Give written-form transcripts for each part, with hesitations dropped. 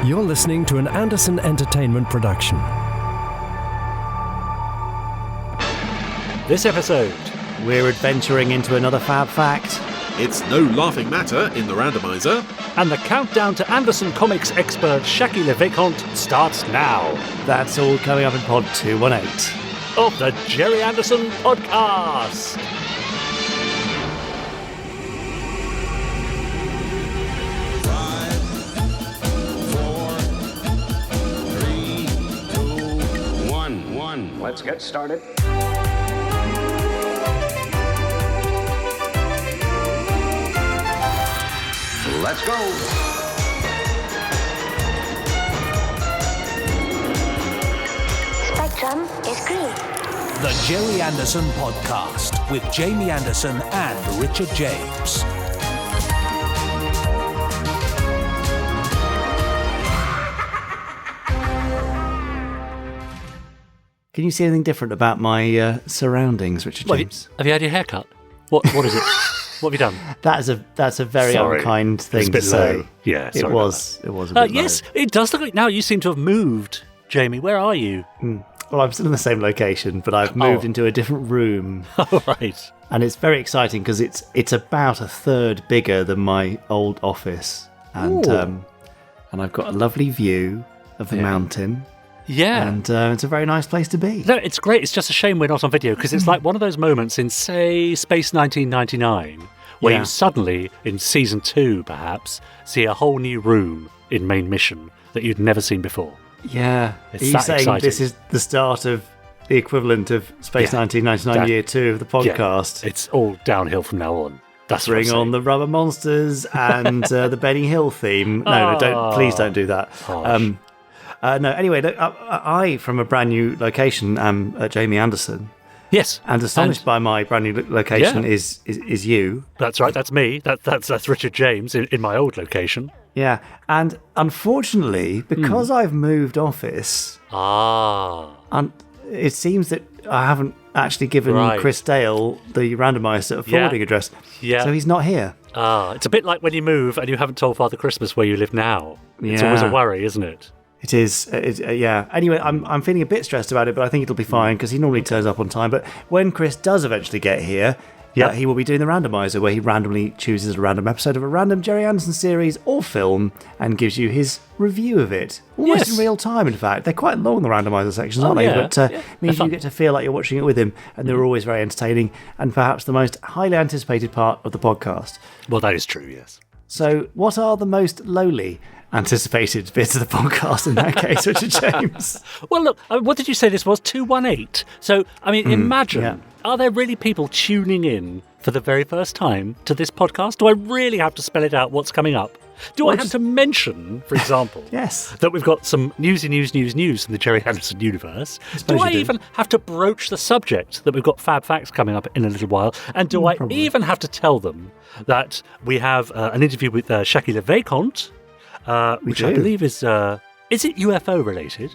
You're listening to an Anderson Entertainment production. This episode, we're adventuring into another Fab Fact. It's no laughing matter in the Randomiser. And the countdown to Anderson Comics expert Shaqui Le Vesconte starts now. That's all coming up in Pod 218 of the Gerry Anderson Podcast. Let's get started. Let's go. Spectrum is green. The Gerry Anderson Podcast with Jamie Anderson and Richard James. Can you see anything different about my surroundings, Richard James? Have you had your hair cut? What is it? What have you done? That's a very unkind thing to say. Yeah, it was a bit yes, low. it does look like now you seem to have moved, Jamie. Where are you? Well, I'm still in the same location, but I've moved into a different room. Oh, right. And it's very exciting because it's about a third bigger than my old office, and I've got a lovely view of the mountain. Yeah. And it's a very nice place to be. No, it's great. It's just a shame we're not on video because it's like one of those moments in, say, Space 1999 where you suddenly, in Season 2 perhaps, see a whole new room in Main Mission that you'd never seen before. Yeah. It's Are you that saying exciting. this is the start of the equivalent of Space 1999 Year 2 of the podcast? Yeah, it's all downhill from now on. That's what I'm Bring on saying. the rubber monsters and the Benny Hill theme. No, please don't do that. No, anyway, look, I, from a brand new location, am Jamie Anderson. Yes. And astonished by my brand new location is you. That's right, that's me. That's Richard James in my old location. Yeah, and unfortunately, because I've moved office, it seems that I haven't actually given Chris Dale the Randomiser forwarding address. Yeah. So he's not here. It's a bit like when you move and you haven't told Father Christmas where you live now. It's always a worry, isn't it? It is, yeah. Anyway, I'm feeling a bit stressed about it, but I think it'll be fine because he normally turns up on time. But when Chris does eventually get here, he will be doing the Randomiser, where he randomly chooses a random episode of a random Gerry Anderson series or film and gives you his review of it. Almost in real time, in fact. They're quite long, the Randomiser sections, aren't they? But means you get to feel like you're watching it with him, and they're always very entertaining and perhaps the most highly anticipated part of the podcast. Well, that is true, yes. So, what are the most lowly anticipated bits of the podcast in that case, Richard James? Well, look, what did you say this was? 218? So, I mean, imagine, are there really people tuning in for the very first time to this podcast? Do I really have to spell it out what's coming up? Do I have to mention, for example, that we've got some newsy news from the Gerry Anderson universe? Do I even have to broach the subject that we've got Fab Facts coming up in a little while? And do I even have to tell them that we have an interview with Shaqui Le Vesconte, which I believe is it UFO related?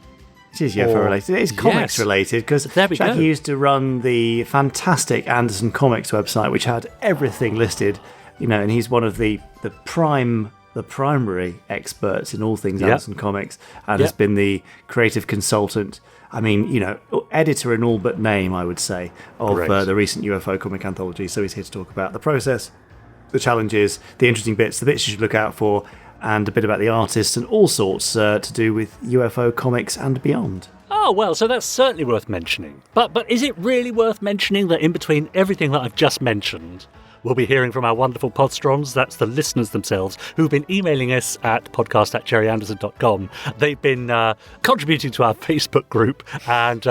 It is UFO related. It is comics related because Shaqui used to run the fantastic Anderson Comics website, which had everything listed, and he's one of the primary experts in all things Anderson Comics, and has been the creative consultant. I mean, editor in all but name, I would say, of the recent UFO Comic Anthology. So he's here to talk about the process, the challenges, the interesting bits, the bits you should look out for, and a bit about the artists and all sorts to do with UFO comics and beyond. Oh, well, so that's certainly worth mentioning. But is it really worth mentioning that in between everything that I've just mentioned, we'll be hearing from our wonderful Podstrongs, that's the listeners themselves, who've been emailing us at podcast@GerryAndersonTV. They've been contributing to our Facebook group, and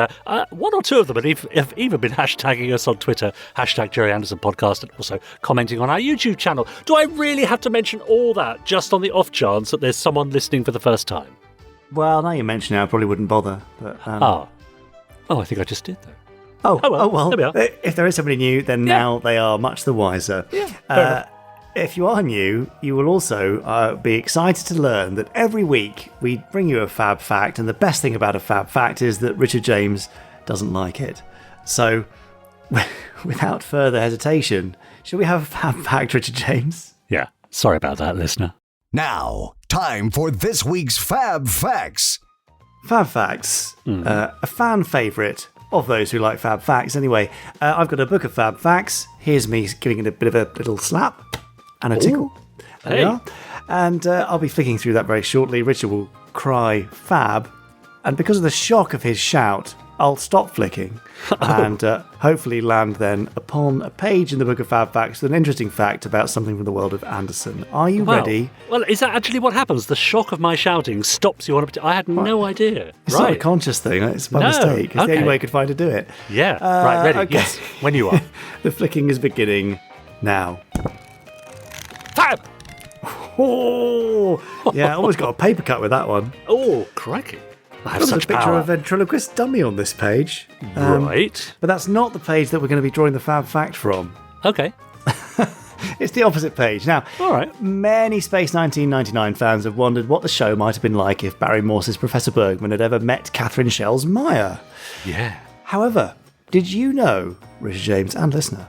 one or two of them have even been hashtagging us on Twitter, #GerryAndersonPodcast, and also commenting on our YouTube channel. Do I really have to mention all that just on the off chance that there's someone listening for the first time? Well, now you mention it, I probably wouldn't bother. But, Oh, I think I just did, though. Oh well. There we are. If there is somebody new, then now they are much the wiser. Yeah, if you are new, you will also be excited to learn that every week we bring you a Fab Fact, and the best thing about a Fab Fact is that Richard James doesn't like it. So, without further hesitation, shall we have a Fab Fact, Richard James? Yeah, sorry about that, listener. Now, time for this week's Fab Facts. Fab Facts, a fan favourite of those who like Fab Facts. Anyway, I've got a book of Fab Facts. Here's me giving it a bit of a little slap and a tickle. There we are. And I'll be flicking through that very shortly. Richard will cry Fab, and because of the shock of his shout, I'll stop flicking and hopefully land then upon a page in the book of Fab Facts with an interesting fact about something from the world of Anderson. Are you ready? Well, is that actually what happens? The shock of my shouting stops you on a... I had no idea. It's not a conscious thing. It's by mistake. It's the only way I could find to do it. Yeah. Right, ready. Okay. Yes, when you are. The flicking is beginning now. Fab! Oh! Yeah, I almost got a paper cut with that one. Oh, crikey. I have There's such a picture power. of a ventriloquist dummy on this page. Right. But that's not the page that we're going to be drawing the Fab Fact from. Okay. It's the opposite page. Now, All right. many Space 1999 fans have wondered what the show might have been like if Barry Morse's Professor Bergman had ever met Catherine Schell's Maya. Yeah. However, did you know, Richard James and listener,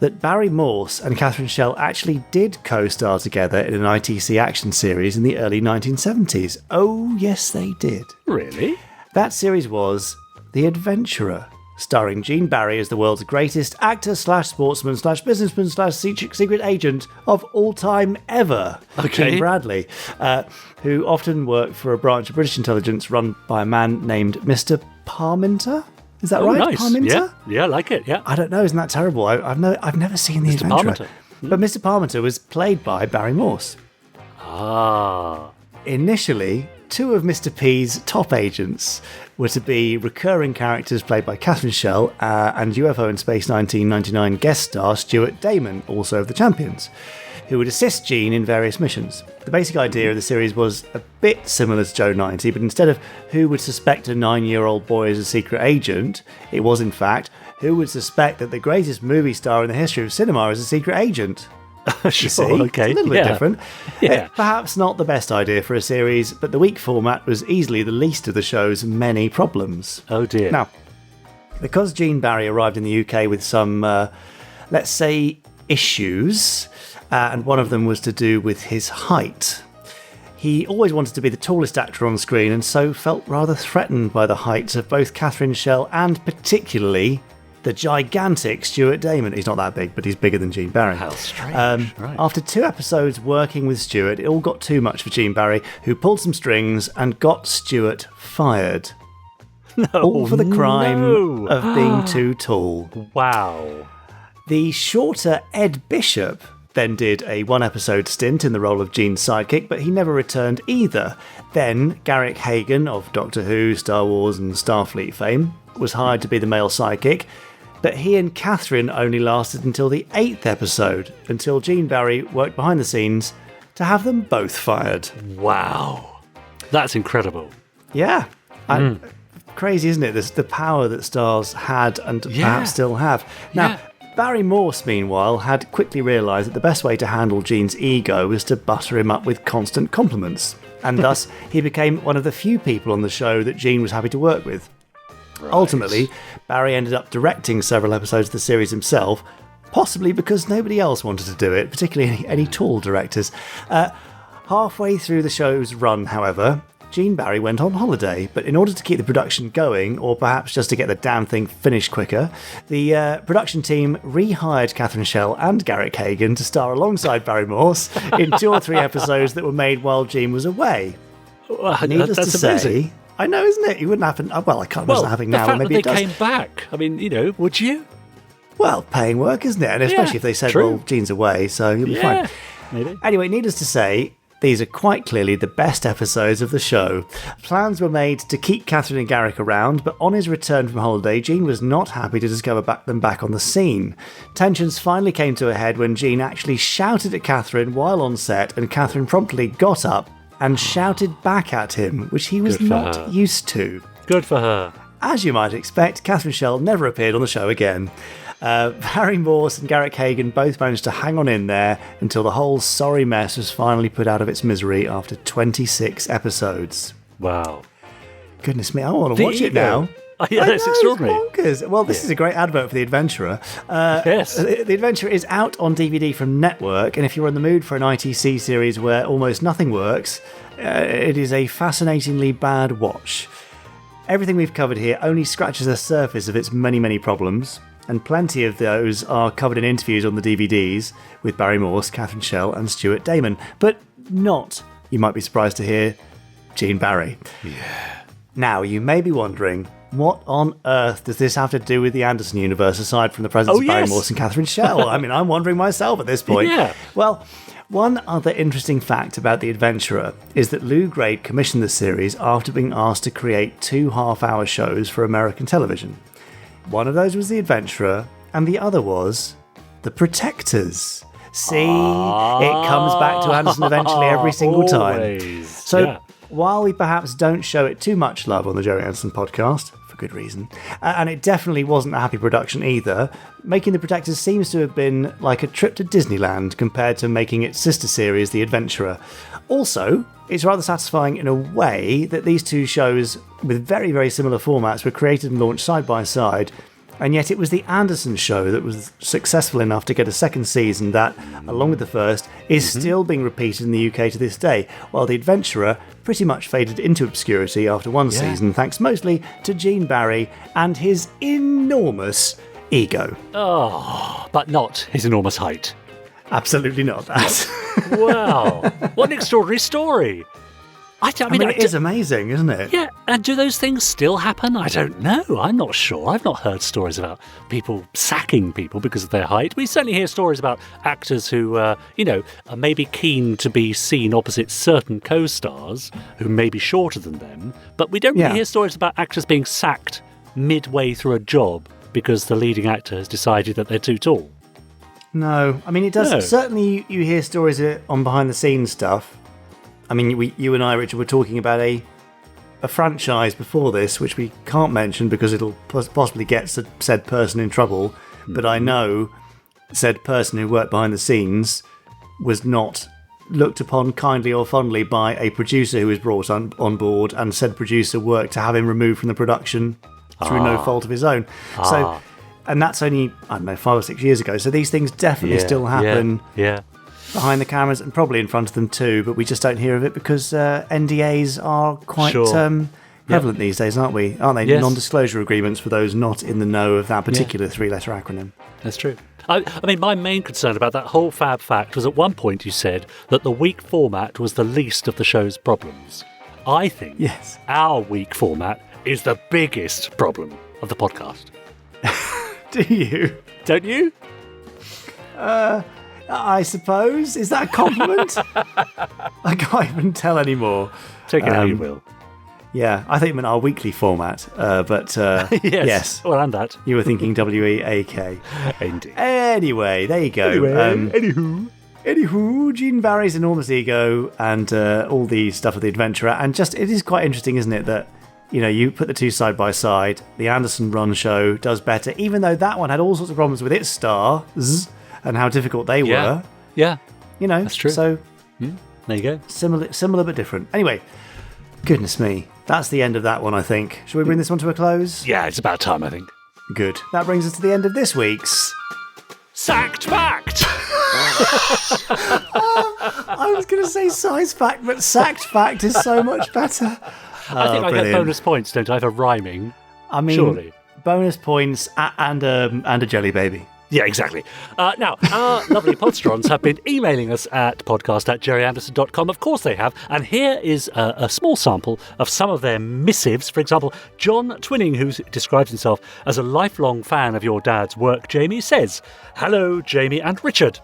that Barry Morse and Catherine Schell actually did co-star together in an ITC action series in the early 1970s? Oh, yes, they did. Really? That series was The Adventurer, starring Gene Barry as the world's greatest actor / sportsman / businessman / secret agent of all time ever. Okay. Gene Bradley, who often worked for a branch of British intelligence run by a man named Mr. Parminter. Is that right? Nice. Parminter? Yeah, I like it, yeah. I don't know, isn't that terrible? I've never seen The Adventurer. Parminter. But Mr. Parminter was played by Barry Morse. Ah. Initially, two of Mr. P's top agents were to be recurring characters played by Catherine Schell and UFO and Space 1999 guest star Stuart Damon, also of The Champions, who would assist Gene in various missions. The basic idea of the series was a bit similar to Joe 90, but instead of who would suspect a 9-year-old boy as a secret agent, it was in fact who would suspect that the greatest movie star in the history of cinema is a secret agent. Sure, See? okay. It's a little bit different. Yeah. Perhaps not the best idea for a series, but the week format was easily the least of the show's many problems. Oh, dear. Now, because Gene Barry arrived in the UK with some, let's say, issues, and one of them was to do with his height. He always wanted to be the tallest actor on screen and so felt rather threatened by the heights of both Catherine Schell and particularly the gigantic Stuart Damon. He's not that big, but he's bigger than Gene Barry. How strange. Right. After 2 episodes working with Stuart, it all got too much for Gene Barry, who pulled some strings and got Stuart fired. All for the crime of being too tall. Wow. The shorter Ed Bishop then did a 1-episode stint in the role of Gene's sidekick, but he never returned either. Then Garrick Hagan of Doctor Who, Star Wars and Starfleet fame was hired to be the male sidekick, but he and Catherine only lasted until the 8th episode, until Gene Barry worked behind the scenes to have them both fired. Wow. That's incredible. Yeah. Crazy, isn't it? The power that stars had and perhaps still have. Now, Barry Morse, meanwhile, had quickly realised that the best way to handle Gene's ego was to butter him up with constant compliments, and thus he became one of the few people on the show that Gene was happy to work with. Right. Ultimately, Barry ended up directing several episodes of the series himself, possibly because nobody else wanted to do it, particularly any tall directors. Halfway through the show's run, however, Gene Barry went on holiday, but in order to keep the production going, or perhaps just to get the damn thing finished quicker, the production team rehired Catherine Schell and Garrick Hagan to star alongside Barry Morse in 2 or 3 episodes that were made while Gene was away. Needless to say, I know, isn't it? It wouldn't happen. Well, I can't imagine it happening now. Maybe the it fact does. that they came back. I mean, would you? Well, paying work, isn't it? And especially if they said, true. well, Gene's away, so you'll be fine. Maybe. Anyway, needless to say, these are quite clearly the best episodes of the show. Plans were made to keep Catherine and Garrick around, but on his return from holiday, Gene was not happy to discover them back on the scene. Tensions finally came to a head when Gene actually shouted at Catherine while on set, and Catherine promptly got up and shouted back at him, which he was not used to. Good for her. As you might expect, Catherine Schell never appeared on the show again. Barry Morse and Garrick Hagan both managed to hang on in there until the whole sorry mess was finally put out of its misery after 26 episodes. Wow. Goodness me, I want to watch it now. Oh, yeah, that's extraordinary. It's bonkers. Well, this is a great advert for The Adventurer. Yes. The Adventurer is out on DVD from Network, and if you're in the mood for an ITC series where almost nothing works, it is a fascinatingly bad watch. Everything we've covered here only scratches the surface of its many, many problems, and plenty of those are covered in interviews on the DVDs with Barry Morse, Catherine Schell, and Stuart Damon, but not, you might be surprised to hear, Gene Barry. Yeah. Now, you may be wondering, what on earth does this have to do with the Anderson universe, aside from the presence of Barry Morse and Catherine Schell? I mean, I'm wondering myself at this point. Yeah. Well, one other interesting fact about The Adventurer is that Lou Grade commissioned the series after being asked to create 2 half-hour shows for American television. One of those was The Adventurer, and the other was The Protectors. See, it comes back to Anderson eventually every single time. So, while we perhaps don't show it too much love on the Gerry Anderson podcast, for good reason, and it definitely wasn't a happy production either, making The Protectors seems to have been like a trip to Disneyland compared to making its sister series, The Adventurer. Also, it's rather satisfying in a way that these two shows, with very, very similar formats, were created and launched side by side, and yet it was the Anderson show that was successful enough to get a second season that, along with the first, is still being repeated in the UK to this day, while The Adventurer pretty much faded into obscurity after one season, thanks mostly to Gene Barry and his enormous ego. Oh, but not his enormous height. Absolutely not that. Wow. What an extraordinary story. I mean, it is amazing, isn't it? Yeah, and do those things still happen? I don't know. I'm not sure. I've not heard stories about people sacking people because of their height. We certainly hear stories about actors who, are maybe keen to be seen opposite certain co-stars who may be shorter than them, but we don't really hear stories about actors being sacked midway through a job because the leading actor has decided that they're too tall. No. I mean, it does. No. Certainly you hear stories on behind-the-scenes stuff. I mean, you and I, Richard, were talking about a franchise before this, which we can't mention because it'll possibly get said person in trouble. Mm-hmm. But I know said person who worked behind the scenes was not looked upon kindly or fondly by a producer who was brought on board, and said producer worked to have him removed from the production through no fault of his own. So, and that's only, 5 or 6 years ago. So these things definitely still happen. Yeah. Behind the cameras and probably in front of them too, but we just don't hear of it because NDAs are quite prevalent these days, aren't they? Yes. Non-disclosure agreements for those not in the know of that particular 3-letter acronym. That's true. I mean, my main concern about that whole Fab Fact was at one point you said that the weak format was the least of the show's problems. I think our weak format is the biggest problem of the podcast. Do you? Don't you? I suppose. Is that a compliment? I can't even tell anymore. Take it how you will. Yeah, I think in our weekly format, but yes. Well, and that. You were thinking WEAK. Indeed. Anyway, there you go. Anywho, Gene Barry's enormous ego and all the stuff of The Adventurer, and just, it is quite interesting, isn't it, that you put the two side by side, the Anderson run show does better, even though that one had all sorts of problems with its stars and how difficult they were. Yeah. That's true. So, there you go. Similar but different. Anyway, goodness me. That's the end of that one, I think. Shall we bring this one to a close? Yeah, it's about time, I think. Good. That brings us to the end of this week's Sacked Fact! I was going to say size fact, but sacked fact is so much better. I think I get bonus points, don't I, for rhyming? I mean, surely. Bonus points and a jelly baby. Yeah, exactly. Now, our lovely podstrons have been emailing us at podcast@GerryAndersonTV. Of course they have. And here is a small sample of some of their missives. For example, John Twinning, who describes himself as a lifelong fan of your dad's work, Jamie, says, "Hello, Jamie and Richard.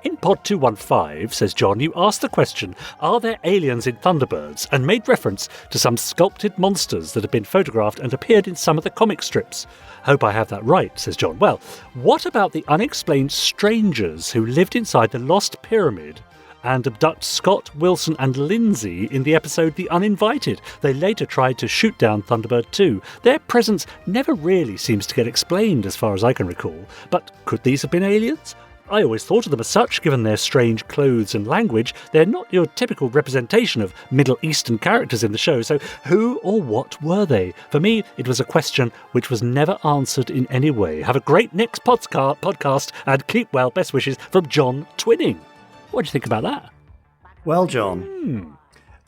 In Pod 215, says John, you asked the question, are there aliens in Thunderbirds, and made reference to some sculpted monsters that have been photographed and appeared in some of the comic strips. Hope I have that right, says John. Well, what about the unexplained strangers who lived inside the Lost Pyramid and abduct Scott, Wilson and Lindsay in the episode The Uninvited? They later tried to shoot down Thunderbird 2. Their presence never really seems to get explained as far as I can recall. But could these have been aliens? I always thought of them as such, given their strange clothes and language. They're not your typical representation of Middle Eastern characters in the show, so who or what were they? For me, it was a question which was never answered in any way. Have a great next podcast, and keep well. Best wishes from John Twinning. What do you think about that? Well, John,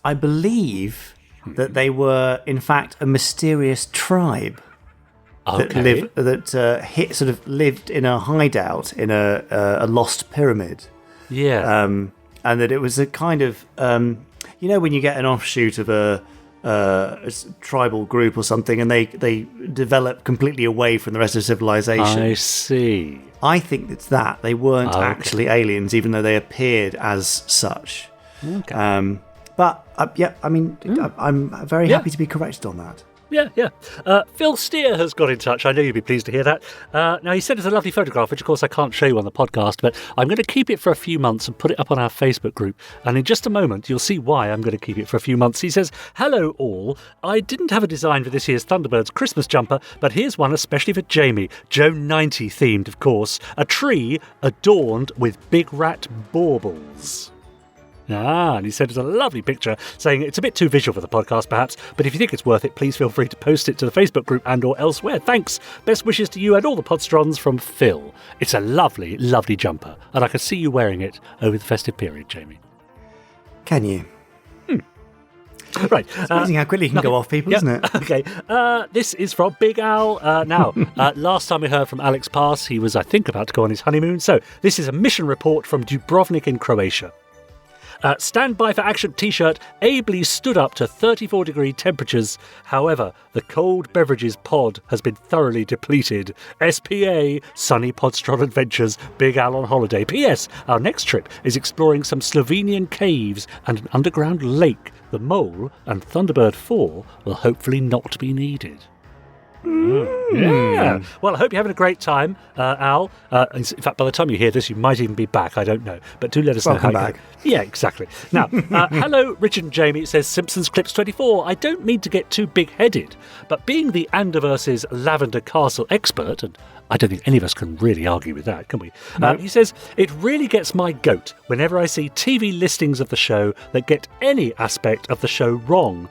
I believe that they were, in fact, a mysterious tribe that lived in a hideout in a lost pyramid. Yeah. And that it was a kind of, when you get an offshoot of a tribal group or something, and they develop completely away from the rest of civilization. I see. I think it's that. They weren't actually aliens, even though they appeared as such. Okay. I'm very happy to be corrected on that. Yeah. Phil Steer has got in touch. I know you'd be pleased to hear that. Now, he sent us a lovely photograph, which, of course, I can't show you on the podcast, but I'm going to keep it for a few months and put it up on our Facebook group. And in just a moment, you'll see why I'm going to keep it for a few months. He says, "Hello, all. I didn't have a design for this year's Thunderbirds Christmas jumper, but here's one especially for Jamie. Joe 90 themed, of course. A tree adorned with big rat baubles." And he sent us a lovely picture saying it's a bit too visual for the podcast, perhaps, but if you think it's worth it, please feel free to post it to the Facebook group and or elsewhere. Thanks. Best wishes to you and all the Podstrons from Phil. It's a lovely, lovely jumper, and I can see you wearing it over the festive period, Jamie. Can you? Right. It's amazing how quickly you can go off people, isn't it? Okay. This is from Big Al. Last time we heard from Alex Pass, he was, I think, about to go on his honeymoon. So this is a mission report from Dubrovnik in Croatia. Stand by for action t-shirt ably stood up to 34-degree temperatures. However, the cold beverages pod has been thoroughly depleted. SPA, Sunny Podstron Adventures, Big Al on holiday. P.S. Our next trip is exploring some Slovenian caves and an underground lake. The Mole and Thunderbird 4 will hopefully not be needed. Yeah. Well, I hope you're having a great time, Al. In fact, by the time you hear this, you might even be back. I don't know. But do let us know how back. Yeah, exactly. Now, hello, Richard and Jamie. It says Simpsons Clips 24. I don't mean to get too big-headed, but being the Anderverse's Lavender Castle expert, and I don't think any of us can really argue with that, can we? No. He says, it really gets my goat whenever I see TV listings of the show that get any aspect of the show wrong.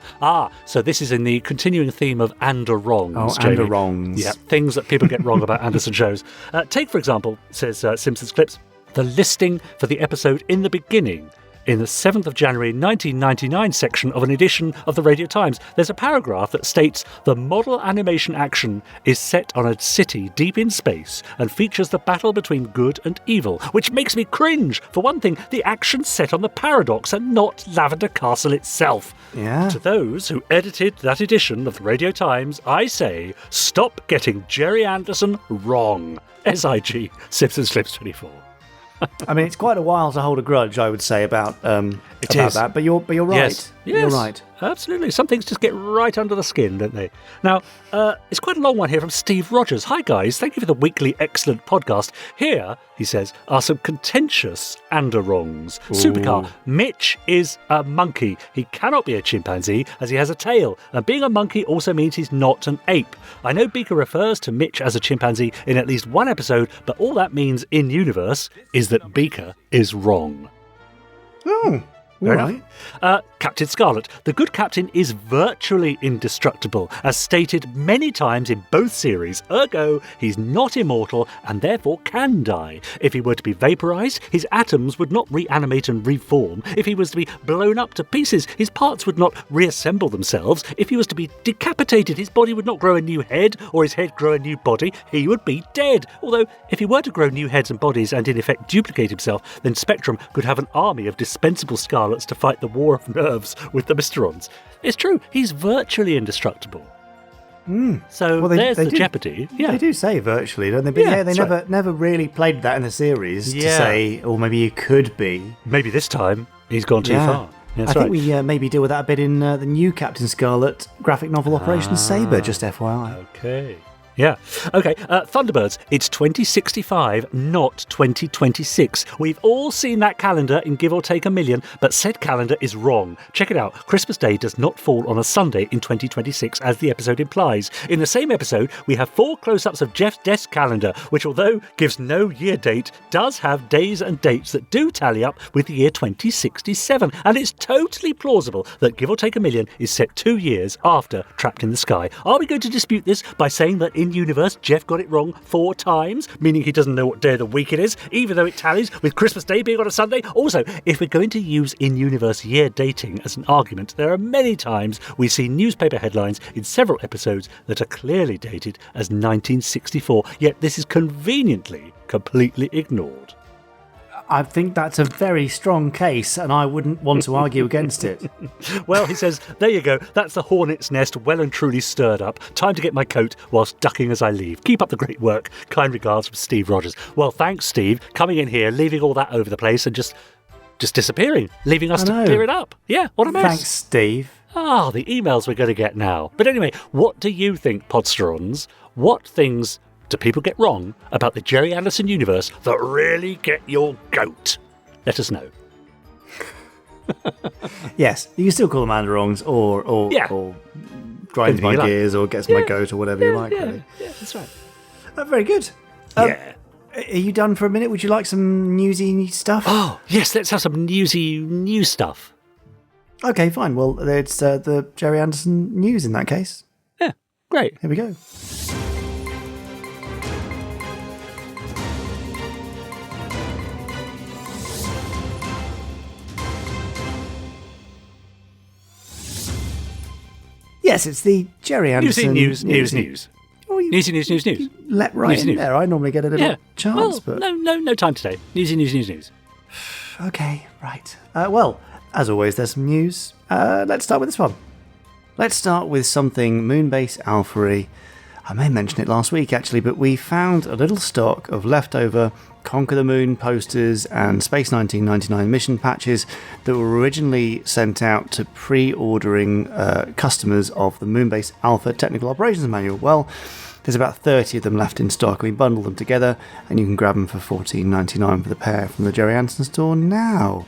So this is in the continuing theme of Ander-wrongs. Oh, Ander-wrongs. Yeah, things that people get wrong about Anderson shows. Take, for example, says Simpsons Clips, the listing for the episode In the Beginning. In the 7th of January 1999 section of an edition of the Radio Times, there's a paragraph that states the model animation action is set on a city deep in space and features the battle between good and evil, which makes me cringe. For one thing, the action's set on the Paradox and not Lavender Castle itself. Yeah. To those who edited that edition of the Radio Times, I say, stop getting Gerry Anderson wrong. SIG, Simpsons Clips 24. I mean, it's quite a while to hold a grudge, I would say, about that. But you're right. Yes. You're right. Absolutely. Some things just get right under the skin, don't they? Now, it's quite a long one here from Steve Rogers. Hi, guys. Thank you for the weekly excellent podcast. Here, he says, are some contentious Ander-wrongs. Supercar. Mitch is a monkey. He cannot be a chimpanzee as he has a tail. And being a monkey also means he's not an ape. I know Beaker refers to Mitch as a chimpanzee in at least one episode, but all that means in universe is that Beaker is wrong. Oh. Fair enough. Captain Scarlet. The good captain is virtually indestructible, as stated many times in both series. Ergo, he's not immortal and therefore can die. If he were to be vaporized, his atoms would not reanimate and reform. If he was to be blown up to pieces, his parts would not reassemble themselves. If he was to be decapitated, his body would not grow a new head, or his head grow a new body. He would be dead. Although, if he were to grow new heads and bodies and in effect duplicate himself, then Spectrum could have an army of dispensable Scarlets to fight the war of nerves with the Mysterons. It's true, he's virtually indestructible. So there's the jeopardy. Yeah. They do say virtually, don't they? But they never really played that in the series to say, or maybe you could be. Maybe this time he's gone too far. I think we maybe deal with that a bit in the new Captain Scarlet graphic novel Operation Sabre, just FYI. Okay. Yeah. Okay, Thunderbirds, it's 2065, not 2026. We've all seen that calendar in Give or Take a Million, but said calendar is wrong. Check it out. Christmas Day does not fall on a Sunday in 2026, as the episode implies. In the same episode, we have 4 close-ups of Jeff's desk calendar, which, although gives no year date, does have days and dates that do tally up with the year 2067. And it's totally plausible that Give or Take a Million is set 2 years after Trapped in the Sky. Are we going to dispute this by saying that in-universe, Jeff got it wrong 4 times, meaning he doesn't know what day of the week it is, even though it tallies with Christmas Day being on a Sunday? Also, if we're going to use in-universe year dating as an argument, there are many times we see newspaper headlines in several episodes that are clearly dated as 1964, yet this is conveniently completely ignored. I think that's a very strong case, and I wouldn't want to argue against it. Well, he says, there you go, that's the hornet's nest well and truly stirred up. Time to get my coat whilst ducking as I leave. Keep up the great work. Kind regards from Steve Rogers. Well, thanks, Steve, coming in here, leaving all that over the place and just disappearing, leaving us to clear it up. Yeah, what a mess. Thanks, Steve. The emails we're going to get now. But anyway, what do you think, Podsterons? What things do people get wrong about the Gerry Anderson universe that really get your goat? Let us know. Yes, you can still call them Anderongs or grinds my gears or gets my goat or whatever you like. Really. Yeah, that's right. Very good. Yeah. Are you done for a minute? Would you like some newsy stuff? Oh, yes, let's have some newsy news stuff. Okay, fine. Well, it's the Gerry Anderson news in that case. Yeah, great. Here we go. Yes, it's the Gerry Anderson News. Oh, News. Let right Newsy in news. there. I normally get a little chance, but no time today. News. okay, right. Well, as always, there's some news. Let's start with this one. Let's start with something Moonbase Alpha-y. I may mention it last week, actually, but we found a little stock of leftover Conquer the Moon posters and Space 1999 mission patches that were originally sent out to pre-ordering customers of the Moonbase Alpha Technical Operations Manual. Well, there's about 30 of them left in stock. We bundle them together, and you can grab them for $14.99 for the pair from the Gerry Anderson store now.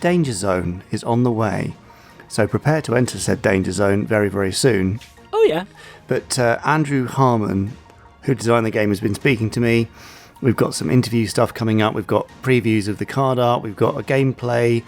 Danger Zone is on the way, so prepare to enter said Danger Zone very, very soon. Oh, yeah. But Andrew Harmon, who designed the game, has been speaking to me. We've got some interview stuff coming up. We've got previews of the card art. We've got a gameplay,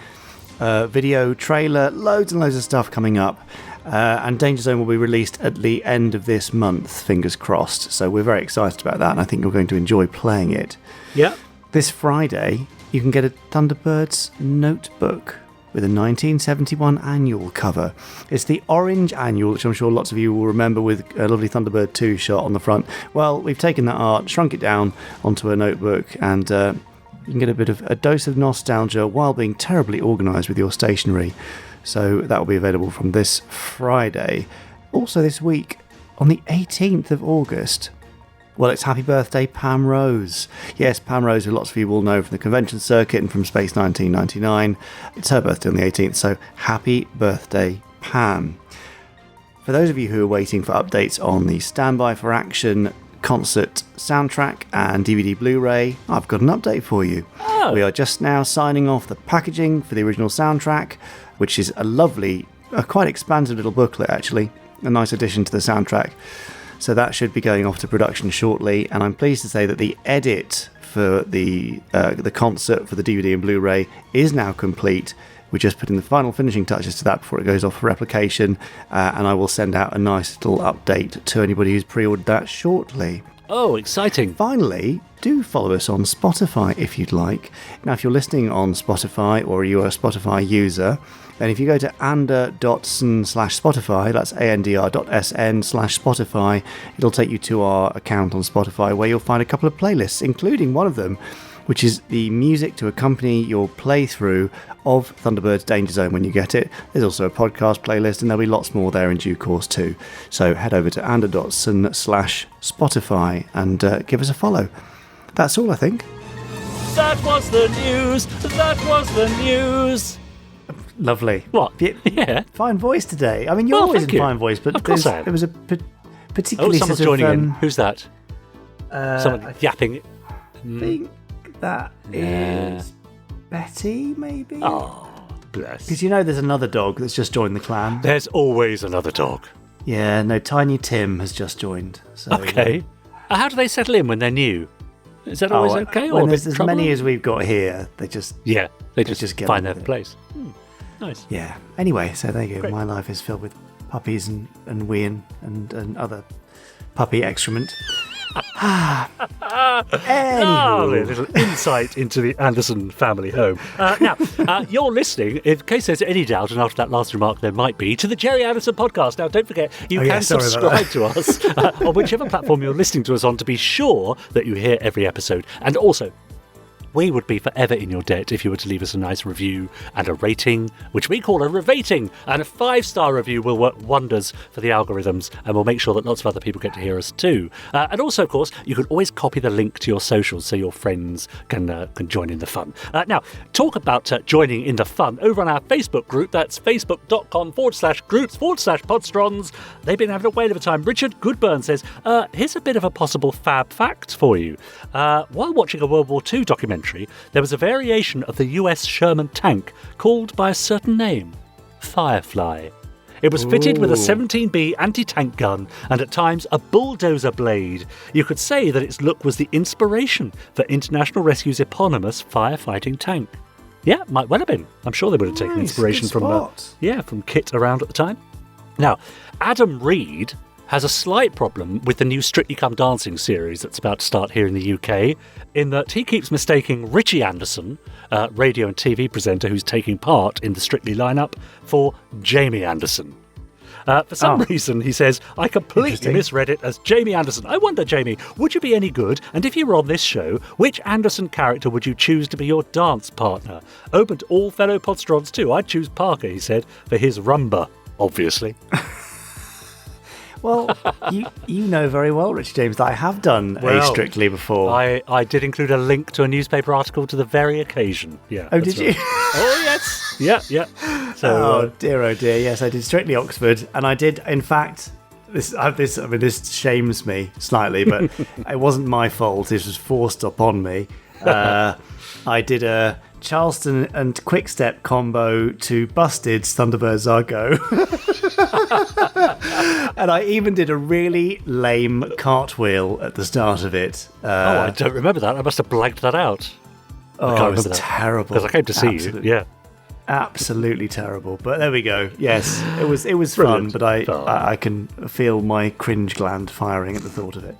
video, trailer, loads and loads of stuff coming up. And Danger Zone will be released at the end of this month, fingers crossed. So we're very excited about that, and I think you're going to enjoy playing it. Yeah. This Friday, you can get a Thunderbirds notebook with a 1971 annual cover. It's the orange annual, which I'm sure lots of you will remember, with a lovely Thunderbird 2 shot on the front. Well, we've taken that art, shrunk it down onto a notebook, and you can get a bit of a dose of nostalgia while being terribly organised with your stationery. So that will be available from this Friday. Also this week, on the 18th of August, well, it's Happy Birthday Pam Rose. Yes, Pam Rose, who lots of you will know from the convention circuit and from Space 1999. It's her birthday on the 18th, so happy birthday, Pam. For those of you who are waiting for updates on the Standby for Action concert soundtrack and DVD Blu-ray, I've got an update for you. Oh. We are just now signing off the packaging for the original soundtrack, which is a lovely, quite expansive little booklet, actually. A nice addition to the soundtrack. So that should be going off to production shortly, and I'm pleased to say that the edit for the concert for the DVD and Blu-ray is now complete. We're just putting the final finishing touches to that before it goes off for replication, and I will send out a nice little update to anybody who's pre-ordered that shortly. Oh, exciting. Finally, do follow us on Spotify if you'd like. Now, if you're listening on Spotify or you're a Spotify user, then if you go to ander.sn/Spotify, that's andr.sn/Spotify, it'll take you to our account on Spotify, where you'll find a couple of playlists, including one of them, which is the music to accompany your playthrough of Thunderbirds Danger Zone when you get it. There's also a podcast playlist, and there'll be lots more there in due course too. So head over to ander.sn/Spotify and give us a follow. That's all, I think. That was the news. Lovely. What? Yeah. Fine voice today. I mean, you're Well, always thank in you. fine voice, but Of course I am. there was a particularly someone's sort of, joining in. Who's that? Someone yapping. I think that is Betty, maybe? Oh, bless. Because there's another dog that's just joined the clan. There's always another dog. Yeah, no, Tiny Tim has just joined. So, Okay. How do they settle in when they're new? Is that always okay? Or When there's a bit as trouble? many as we've got here, they just they just get find on their with it. place. Nice. Yeah. Anyway, so there you go. Great. My life is filled with puppies and wee and other puppy excrement. Lovely little insight into the Anderson family home. Now, you're listening, in case there's any doubt, and after that last remark there might be, to the Gerry Anderson podcast. Now, don't forget, you can subscribe to us on whichever platform you're listening to us on to be sure that you hear every episode. And also, we would be forever in your debt if you were to leave us a nice review and a rating, which we call a revating. And a 5-star review will work wonders for the algorithms and will make sure that lots of other people get to hear us too. And also, of course, you can always copy the link to your socials so your friends can join in the fun. Now, talk about joining in the fun over on our Facebook group. That's facebook.com/groups/podstrons. They've been having a whale of a time. Richard Goodburn says, here's a bit of a possible fab fact for you. While watching a World War II documentary, there was a variation of the US Sherman tank called by a certain name, Firefly. It was fitted with a 17B anti-tank gun and at times a bulldozer blade. You could say that its look was the inspiration for International Rescue's eponymous firefighting tank. Yeah, might well have been. I'm sure they would have taken inspiration from kit around at the time. Now, Adam Reed has a slight problem with the new Strictly Come Dancing series that's about to start here in the UK, in that he keeps mistaking Richie Anderson, radio and TV presenter who's taking part in the Strictly lineup, for Jamie Anderson. For some reason, he says, I completely misread it as Jamie Anderson. I wonder, Jamie, would you be any good? And if you were on this show, which Anderson character would you choose to be your dance partner? Open to all fellow Podstrons too. I'd choose Parker, he said, for his rumba, obviously. Well, you know very well, Richard James, that I have done a Strictly before. I did include a link to a newspaper article to the very occasion. Yeah. Oh, did you? Oh, yes. Yeah. So, oh dear, yes, I did Strictly Oxford, and I did, in fact, this shames me slightly, but it wasn't my fault. This was forced upon me. I did a Charleston and Quickstep combo to Busted's Thunderbirds Are Go. And I even did a really lame cartwheel at the start of it. I don't remember that. I must have blanked that out. It was terrible. Because I came to see you. Yeah. Absolutely terrible. But there we go. Yes, it was fun, but I can feel my cringe gland firing at the thought of it.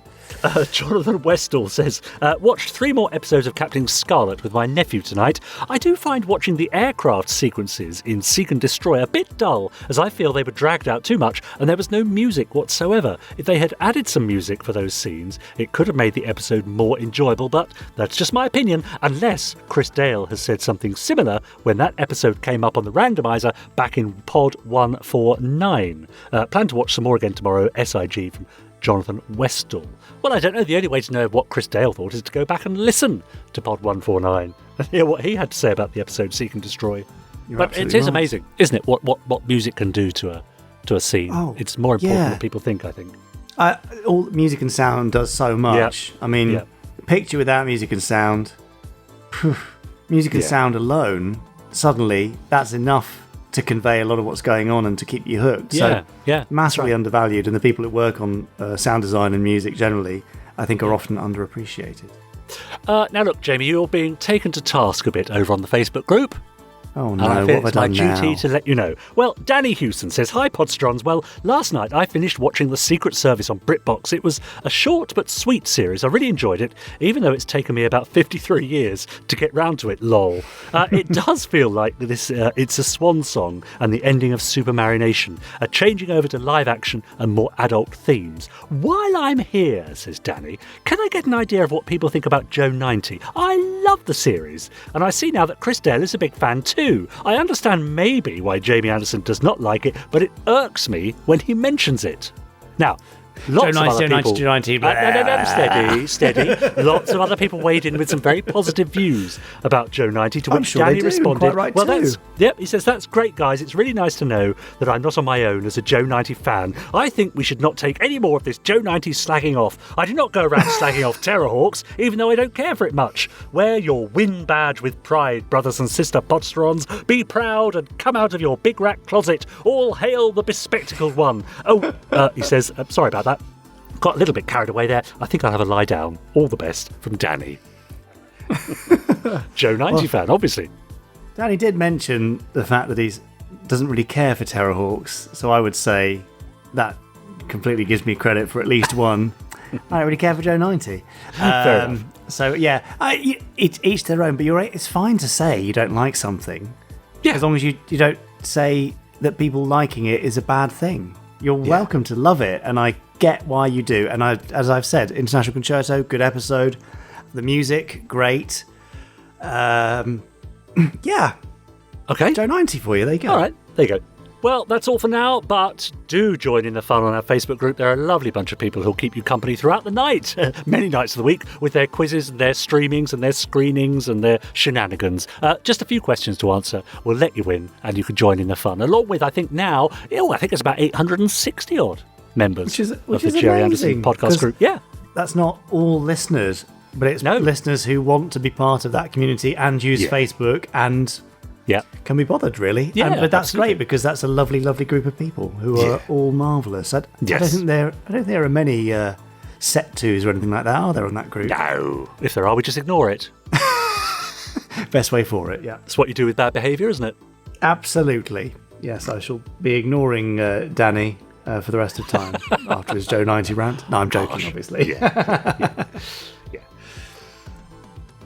Jonathan Westall says, watched 3 more episodes of Captain Scarlet with my nephew tonight. I do find watching the aircraft sequences in Seek and Destroy a bit dull, as I feel they were dragged out too much and there was no music whatsoever. If they had added some music for those scenes, it could have made the episode more enjoyable, but that's just my opinion, unless Chris Dale has said something similar when that episode came up on the Randomiser back in Pod 149. Plan to watch some more again tomorrow, SIG from Jonathan Westall. Well, I don't know. The only way to know what Chris Dale thought is to go back and listen to Pod 149 and hear what he had to say about the episode Seek and Destroy. But it is amazing, isn't it, what music can do to a scene. It's more important than people think, I think. All music and sound does so much. I mean, picture without music and sound, music and sound alone, suddenly that's enough to convey a lot of what's going on and to keep you hooked. Massively undervalued, and the people that work on sound design and music generally, I think, are often underappreciated. Now look, Jamie, you're being taken to task a bit over on the Facebook group. Oh no, what have I done now? It's my duty to let you know. Well, Danny Hewson says, hi Podstrons. Well, last night I finished watching The Secret Service on BritBox. It was a short but sweet series. I really enjoyed it, even though it's taken me about 53 years to get round to it, lol. It does feel like this. It's a swan song and the ending of Supermarionation, changing over to live action and more adult themes. While I'm here, says Danny, can I get an idea of what people think about Joe 90? I love the series, and I see now that Chris Dale is a big fan too. I understand maybe why Jamie Anderson does not like it, but it irks me when he mentions it. Now, Lots Joe of other 90, people. Joe 90, No, steady. Lots of other people weighed in with some very positive views about Joe 90, to I'm which sure Danny they do, responded, quite right too. He says, that's great, guys. It's really nice to know that I'm not on my own as a Joe 90 fan. I think we should not take any more of this Joe 90 slagging off. I do not go around slagging off Terrorhawks, even though I don't care for it much. Wear your win badge with pride, brothers and sister podsterons. Be proud and come out of your big rat closet. All hail the bespectacled one. Oh, he says, sorry about that. Got a little bit carried away there. I think I'll have a lie down. All the best from Danny. Joe 90 fan, obviously. Danny did mention the fact that he doesn't really care for Terrorhawks, so I would say that completely gives me credit for at least one. I don't really care for Joe 90. Fair enough. So, yeah, it's each their own, but you're right, it's fine to say you don't like something. Yeah. As long as you don't say that people liking it is a bad thing. You're welcome to love it, and I get why you do. And as I've said, International Concerto, good episode. The music, great. Yeah. Okay. Joe 90 for you, there you go. All right, there you go. Well, that's all for now, but do join in the fun on our Facebook group. There are a lovely bunch of people who'll keep you company throughout the night, many nights of the week, with their quizzes and their streamings and their screenings and their shenanigans. Just a few questions to answer. We'll let you in, and you can join in the fun. Along with, I think now, I think it's about 860-odd members of the Gerry Anderson podcast group. Yeah. That's not all listeners, but it's listeners who want to be part of that community and use Facebook and... Yeah, can be bothered, really. Yeah, but that's absolutely. great because that's a lovely, lovely group of people who are all marvellous. I don't think there are many set twos or anything like that, are there, on that group? No. If there are, we just ignore it. Best way for it, yeah. It's what you do with bad behaviour, isn't it? Absolutely. Yes, I shall be ignoring Danny for the rest of time after his Joe 90 rant. No, I'm joking, obviously. Yeah.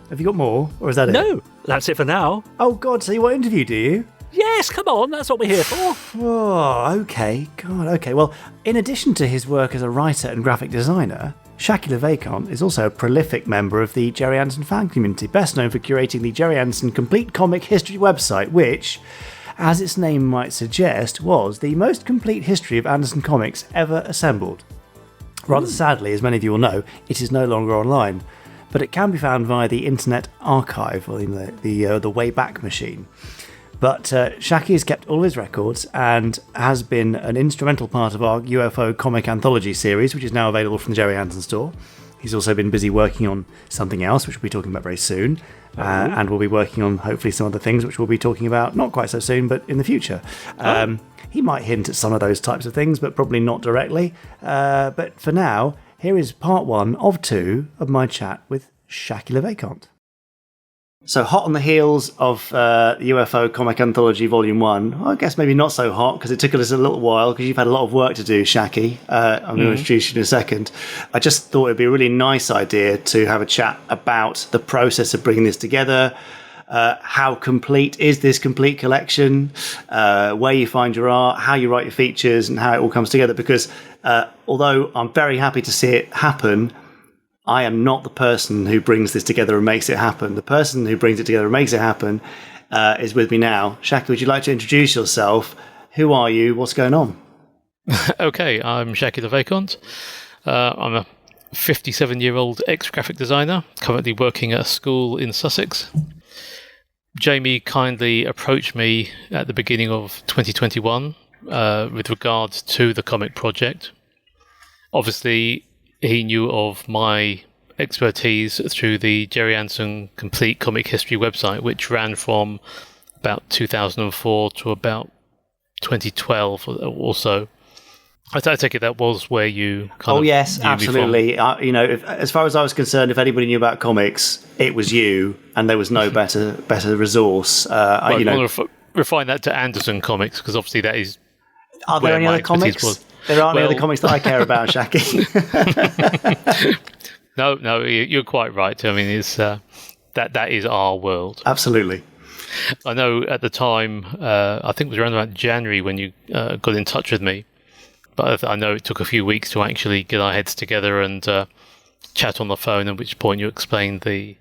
Have you got more, or is that it? No, that's it for now. Oh, God, so you want to interview, do you? Yes, come on, that's what we're here for. Oh, okay. God, okay. Well, in addition to his work as a writer and graphic designer, Shaqui Le Vesconte is also a prolific member of the Gerry Anderson fan community, best known for curating the Gerry Anderson Complete Comic History website, which, as its name might suggest, was the most complete history of Anderson comics ever assembled. Rather sadly, as many of you will know, it is no longer online, but it can be found via the Internet Archive, or the Wayback Machine. But Shaqui has kept all his records and has been an instrumental part of our UFO Comic Anthology series, which is now available from the Gerry Anderson store. He's also been busy working on something else, which we'll be talking about very soon. And we'll be working on, hopefully, some other things, which we'll be talking about not quite so soon, but in the future. He might hint at some of those types of things, but probably not directly. But for now, here is part 1 of 2 of my chat with Shaqui Le Vesconte. So hot on the heels of the UFO Comic Anthology Volume 1. Well, I guess maybe not so hot because it took us a little while because you've had a lot of work to do, Shaqui. I'm going to introduce you in a second. I just thought it'd be a really nice idea to have a chat about the process of bringing this together. How complete is this complete collection? Where you find your art, how you write your features, and how it all comes together. Because although I'm very happy to see it happen, I am not the person who brings this together and makes it happen. The person who brings it together and makes it happen is with me now. Shaqui, would you like to introduce yourself? Who are you? What's going on? Okay, I'm Shaqui Le Vesconte. I'm a 57-year-old ex-graphic designer, currently working at a school in Sussex. Jamie kindly approached me at the beginning of 2021 with regards to the comic project. Obviously, he knew of my expertise through the Gerry Anderson Complete Comic History website, which ran from about 2004 to about 2012 or so. I take it that was where you kind of... Oh, yes, knew me absolutely. As far as I was concerned, if anybody knew about comics, it was you, and there was no better resource. I want to refine that to Anderson Comics, because obviously that is... Are there any other comics? There aren't any other comics that I care about, Shaqui. No, you're quite right. I mean, it's that is our world. Absolutely. I know at the time, I think it was around about January when you got in touch with me, but I know it took a few weeks to actually get our heads together and chat on the phone, at which point you explained the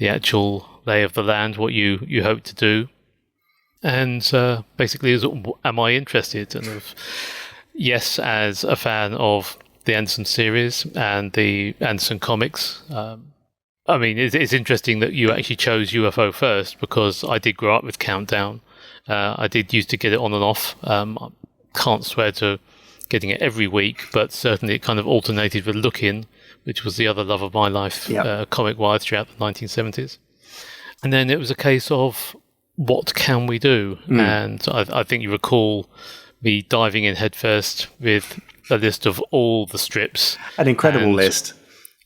actual lay of the land, what you hope to do. And basically, am I interested? And yes, as a fan of the Anderson series and the Anderson comics. I mean, it's interesting that you actually chose UFO first, because I did grow up with Countdown. I did used to get it on and off. I can't swear to getting it every week, but certainly it kind of alternated with Look-In, which was the other love of my life, comic-wise, throughout the 1970s. And then it was a case of, what can we do? And I think you recall me diving in headfirst with a list of all the strips. An incredible list.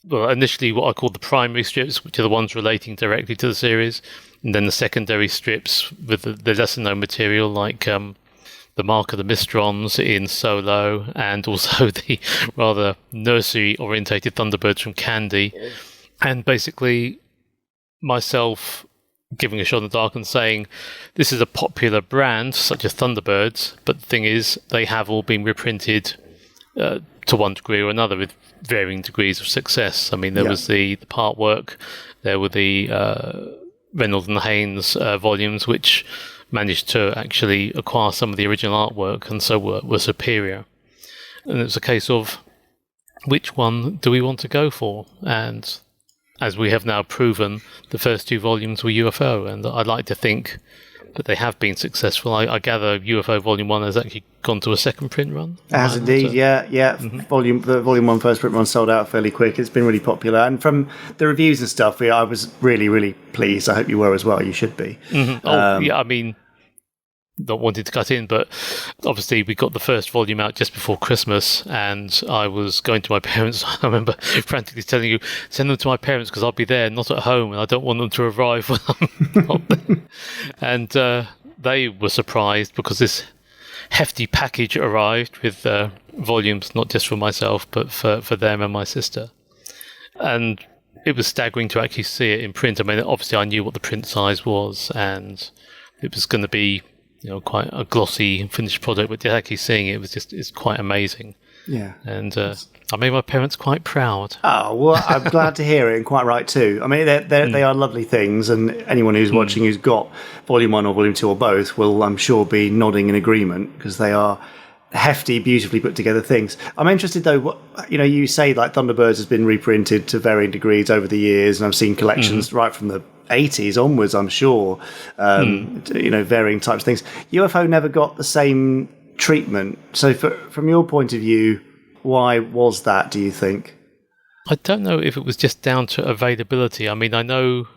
Well, initially what I called the primary strips, which are the ones relating directly to the series, and then the secondary strips with the lesser-known material, like the Mark of the Mistrons in Solo, and also the rather nursery-orientated Thunderbirds from Candy. And basically, myself giving a shot in the dark and saying, this is a popular brand, such as Thunderbirds, but the thing is, they have all been reprinted to one degree or another, with varying degrees of success. I mean, there was the part work, there were the Reynolds and Haynes volumes, which managed to actually acquire some of the original artwork, and so were superior. And it was a case of, which one do we want to go for? And as we have now proven, the first 2 volumes were UFO, and I'd like to think that they have been successful. I gather UFO Volume 1 has actually gone to a second print run. It has indeed, The Volume 1 first print run sold out fairly quick. It's been really popular. And from the reviews and stuff, I was really, really pleased. I hope you were as well. You should be. I mean, not wanting to cut in, but obviously we got the first volume out just before Christmas, and I was going to my parents. I remember frantically telling you, send them to my parents because I'll be there, not at home, and I don't want them to arrive when I'm not there. And they were surprised because this hefty package arrived with volumes, not just for myself, but for them and my sister. And it was staggering to actually see it in print. I mean, obviously I knew what the print size was, and it was going to be, quite a glossy finished product, but actually seeing it was it's quite amazing. Yeah. And I made my parents quite proud. Oh, well, I'm glad to hear it, and quite right too. I mean, they are lovely things, and anyone who's watching who's got Volume 1 or Volume 2 or both will, I'm sure, be nodding in agreement, because they are hefty, beautifully put together things. I'm interested though, you say like Thunderbirds has been reprinted to varying degrees over the years, and I've seen collections right from the 80s onwards, I'm sure, varying types of things. UFO never got the same treatment. So from your point of view, why was that, do you think? I don't know if it was just down to availability. I mean, I know,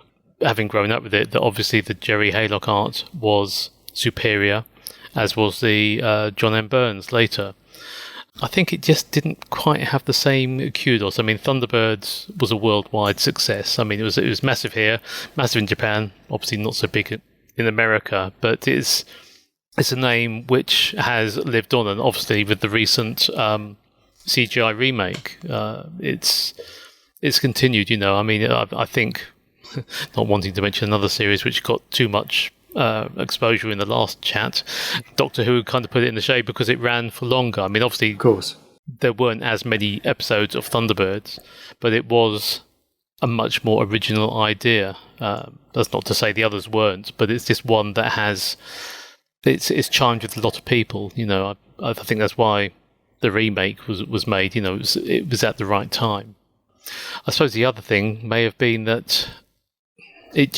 having grown up with it, that obviously the Jerry Haylock art was superior, as was the John M. Burns later. I think it just didn't quite have the same kudos. I mean, Thunderbirds was a worldwide success. I mean, it was massive here, massive in Japan, obviously not so big in America, but it's a name which has lived on, and obviously with the recent CGI remake, it's continued. I mean, I think, not wanting to mention another series which got too much exposure in the last chat, Doctor Who kind of put it in the shade because it ran for longer. I mean, obviously, of course, there weren't as many episodes of Thunderbirds, but it was a much more original idea. That's not to say the others weren't, but it's just one that has it's chimed with a lot of people. I think that's why the remake was made. It was at the right time. I suppose the other thing may have been that it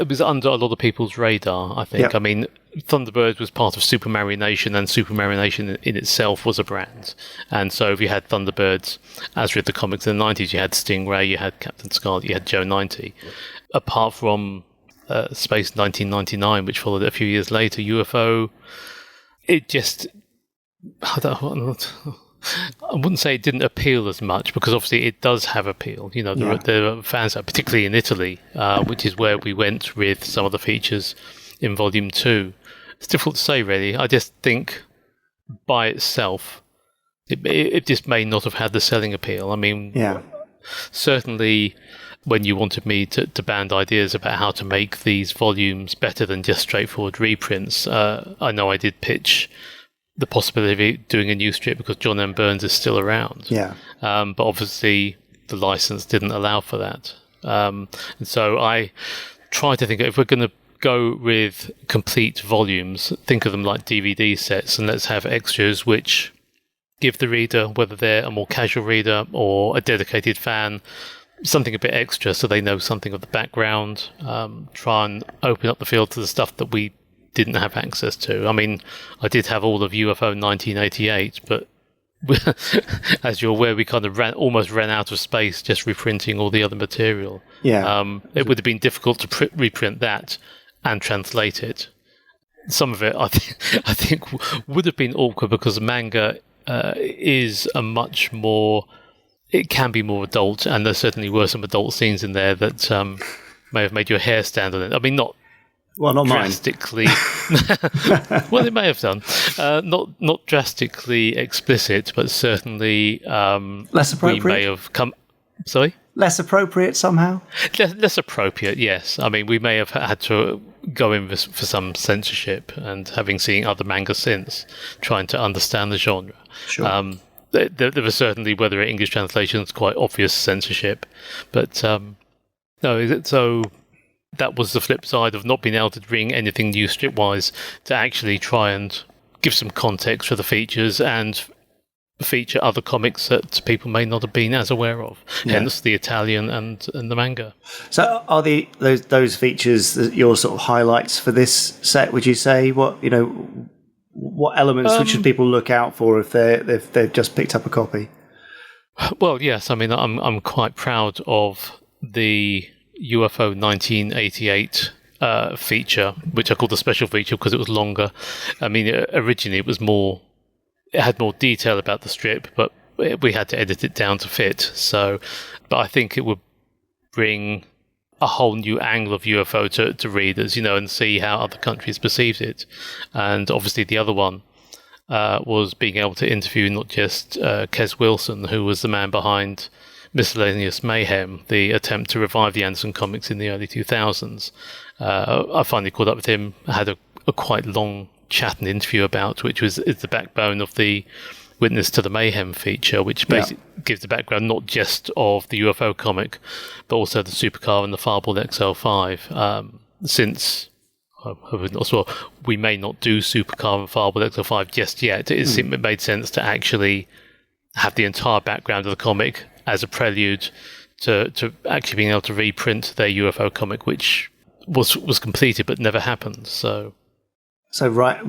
was under a lot of people's radar, I think. Yep. I mean, Thunderbirds was part of Supermarionation Nation, and Supermarionation in itself was a brand. And so if you had Thunderbirds, as with the comics in the 90s, you had Stingray, you had Captain Scarlet, you had Joe 90. Apart from Space 1999, which followed a few years later, UFO, it just... I wouldn't say it didn't appeal as much, because obviously it does have appeal. There are fans, particularly in Italy, which is where we went with some of the features in Volume 2. It's difficult to say, really. I just think by itself, it just may not have had the selling appeal. I mean, certainly when you wanted me to band ideas about how to make these volumes better than just straightforward reprints, I know I did pitch the possibility of doing a new strip because John M. Burns is still around. But obviously the license didn't allow for that. And so I try to think, if we're going to go with complete volumes, think of them like DVD sets, and let's have extras which give the reader, whether they're a more casual reader or a dedicated fan, something a bit extra so they know something of the background, try and open up the field to the stuff that we didn't have access to. I mean, I did have all of UFO 1988, but as you're aware, we kind of almost ran out of space just reprinting all the other material. Yeah. It would have been difficult to reprint that and translate it. Some of it, I think, would have been awkward because manga is a much more... It can be more adult, and there certainly were some adult scenes in there that may have made your hair stand on it. I mean, not drastically. Well, it may have done. Not drastically explicit, but certainly less appropriate. We may have come. Sorry. Less appropriate somehow. Less appropriate, yes. I mean, we may have had to go in for some censorship, and having seen other manga since, trying to understand the genre. Sure. There was certainly, whether in English translations, quite obvious censorship, but no. So that was the flip side of not being able to bring anything new strip-wise, to actually try and give some context for the features and feature other comics that people may not have been as aware of. Yeah. Hence the Italian and the manga. So are those features your sort of highlights for this set? Would you say what elements should people look out for if they've just picked up a copy? Well, yes. I mean, I'm quite proud of the UFO 1988 feature, which I called the special feature because it was longer. I mean, originally it had more detail about the strip, but we had to edit it down to fit. So, but I think it would bring a whole new angle of UFO to readers, and see how other countries perceived it. And obviously the other one was being able to interview not just Kes Wilson, who was the man behind Miscellaneous Mayhem, the attempt to revive the Anderson comics in the early 2000s. I finally caught up with him, had a quite long chat and interview about, which is the backbone of the Witness to the Mayhem feature, which basically gives the background not just of the UFO comic, but also the supercar and the Fireball XL5. Since we may not do supercar and Fireball XL5 just yet, it made sense to actually have the entire background of the comic as a prelude to actually being able to reprint their UFO comic, which was completed but never happened. So right,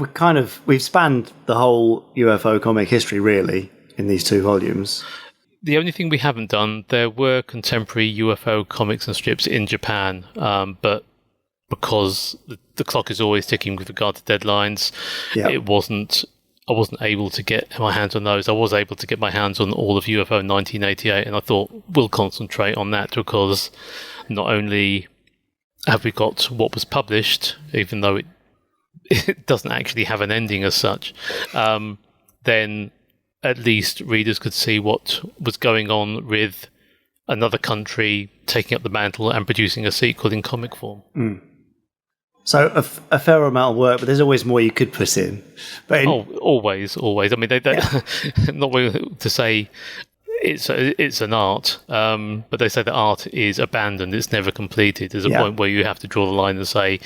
we've spanned the whole UFO comic history really in these 2 volumes. The only thing we haven't done, there were contemporary UFO comics and strips in Japan, but because the clock is always ticking with regard to deadlines, I wasn't able to get my hands on those. I was able to get my hands on all of UFO 1988, and I thought we'll concentrate on that because not only have we got what was published, even though it doesn't actually have an ending as such, then at least readers could see what was going on with another country taking up the mantle and producing a sequel in comic form. So a fair amount of work, but there's always more you could put in. But always. I mean, they not to say it's an art, but they say that art is abandoned, it's never completed. There's a point where you have to draw the line and say,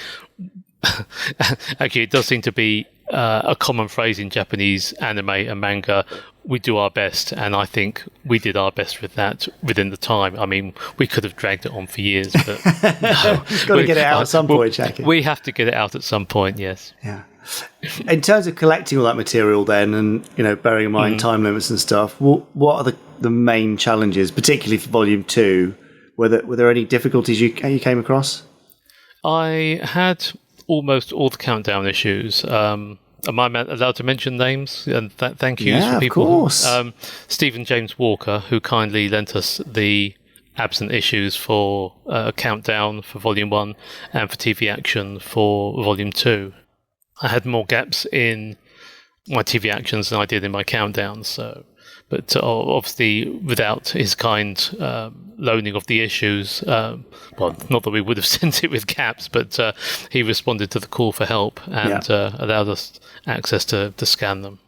actually, it does seem to be a common phrase in Japanese anime and manga. We do our best, and I think we did our best with that within the time. I mean, we could have dragged it on for years, but no, you've got to get it out at some point, Shaqui. We have to get it out at some point, yes. Yeah. In terms of collecting all that material, then, and bearing in mind time limits and stuff, what are the main challenges, particularly for Volume 2? Were there any difficulties you came across? I had almost all the countdown issues. Am I allowed to mention names and thank yous for people? Yeah, of course. Stephen James Walker, who kindly lent us the absent issues for Countdown for Volume 1 and for TV Action for Volume 2. I had more gaps in my TV Actions than I did in my Countdowns, but obviously without his kind loaning of the issues, well, not that we would have sent it with gaps, but he responded to the call for help and allowed us access to scan them.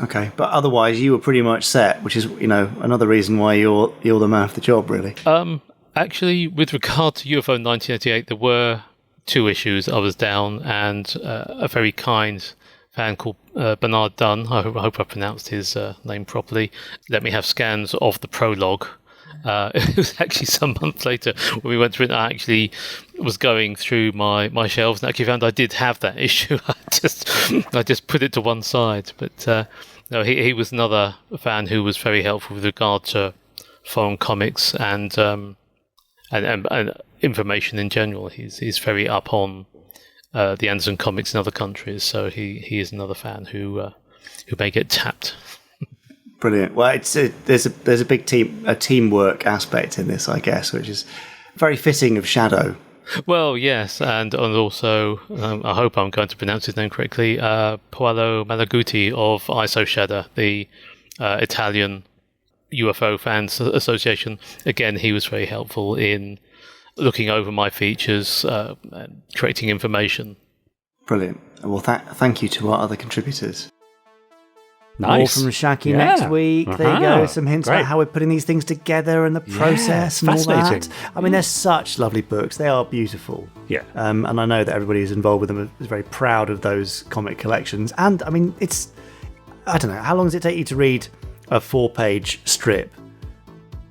Okay, but otherwise you were pretty much set, which is another reason why you're the man for the job, really. Actually, with regard to UFO 1988, there were 2 issues I was down, and a very kind fan called Bernard Dunn. I hope I pronounced his name properly. Let me have scans of the prologue. It was actually some months later when we went through it. I actually was going through my shelves and actually found I did have that issue. I just put it to one side. But no, he was another fan who was very helpful with regard to foreign comics and information in general. He's very up on the Anderson comics in other countries, so he is another fan who may get tapped. Brilliant. Well, there's a big teamwork aspect in this, I guess, which is very fitting of Shadow. Well, yes, and also I hope I'm going to pronounce his name correctly. Paolo Malaguti of ISO Shadow, the Italian UFO Fans Association. Again, he was very helpful in looking over my features, and creating information. Brilliant. Well, thank you to our other contributors. Nice. More from Shaqui next week. There you go. Some hints about how we're putting these things together and the process and all that. I mean, they're such lovely books. They are beautiful. Yeah. And I know that everybody who's involved with them is very proud of those comic collections. And I mean, I don't know, how long does it take you to read a 4-page strip?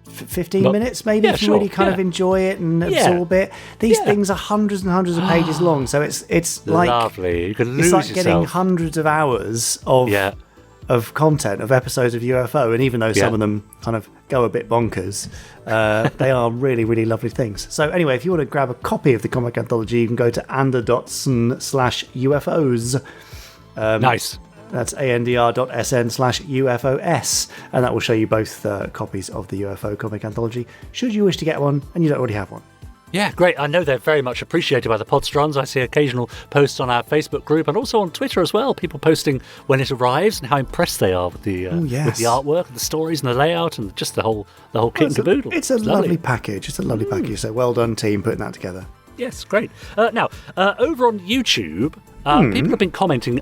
15 minutes maybe, if you really kind of enjoy it and absorb it. These things are hundreds and hundreds of pages long, so it's like lovely. You can lose it's like yourself. Getting hundreds of hours of content, of episodes of UFO, and even though some of them kind of go a bit bonkers, they are really, really lovely things. So anyway, if you want to grab a copy of the comic anthology, you can go to andr.sn/UFOs. Nice. That's andr.sn/UFOs, and that will show you both copies of the UFO Comic Anthology, should you wish to get one and you don't already have one. Yeah, great. I know they're very much appreciated by the Podstrons. I see occasional posts on our Facebook group and also on Twitter as well. People posting when it arrives and how impressed they are with the artwork, and the stories and the layout and just the whole kit and caboodle. It's a lovely package. It's a lovely package. So well done, team, putting that together. Yes, great. Now, over on YouTube, people have been commenting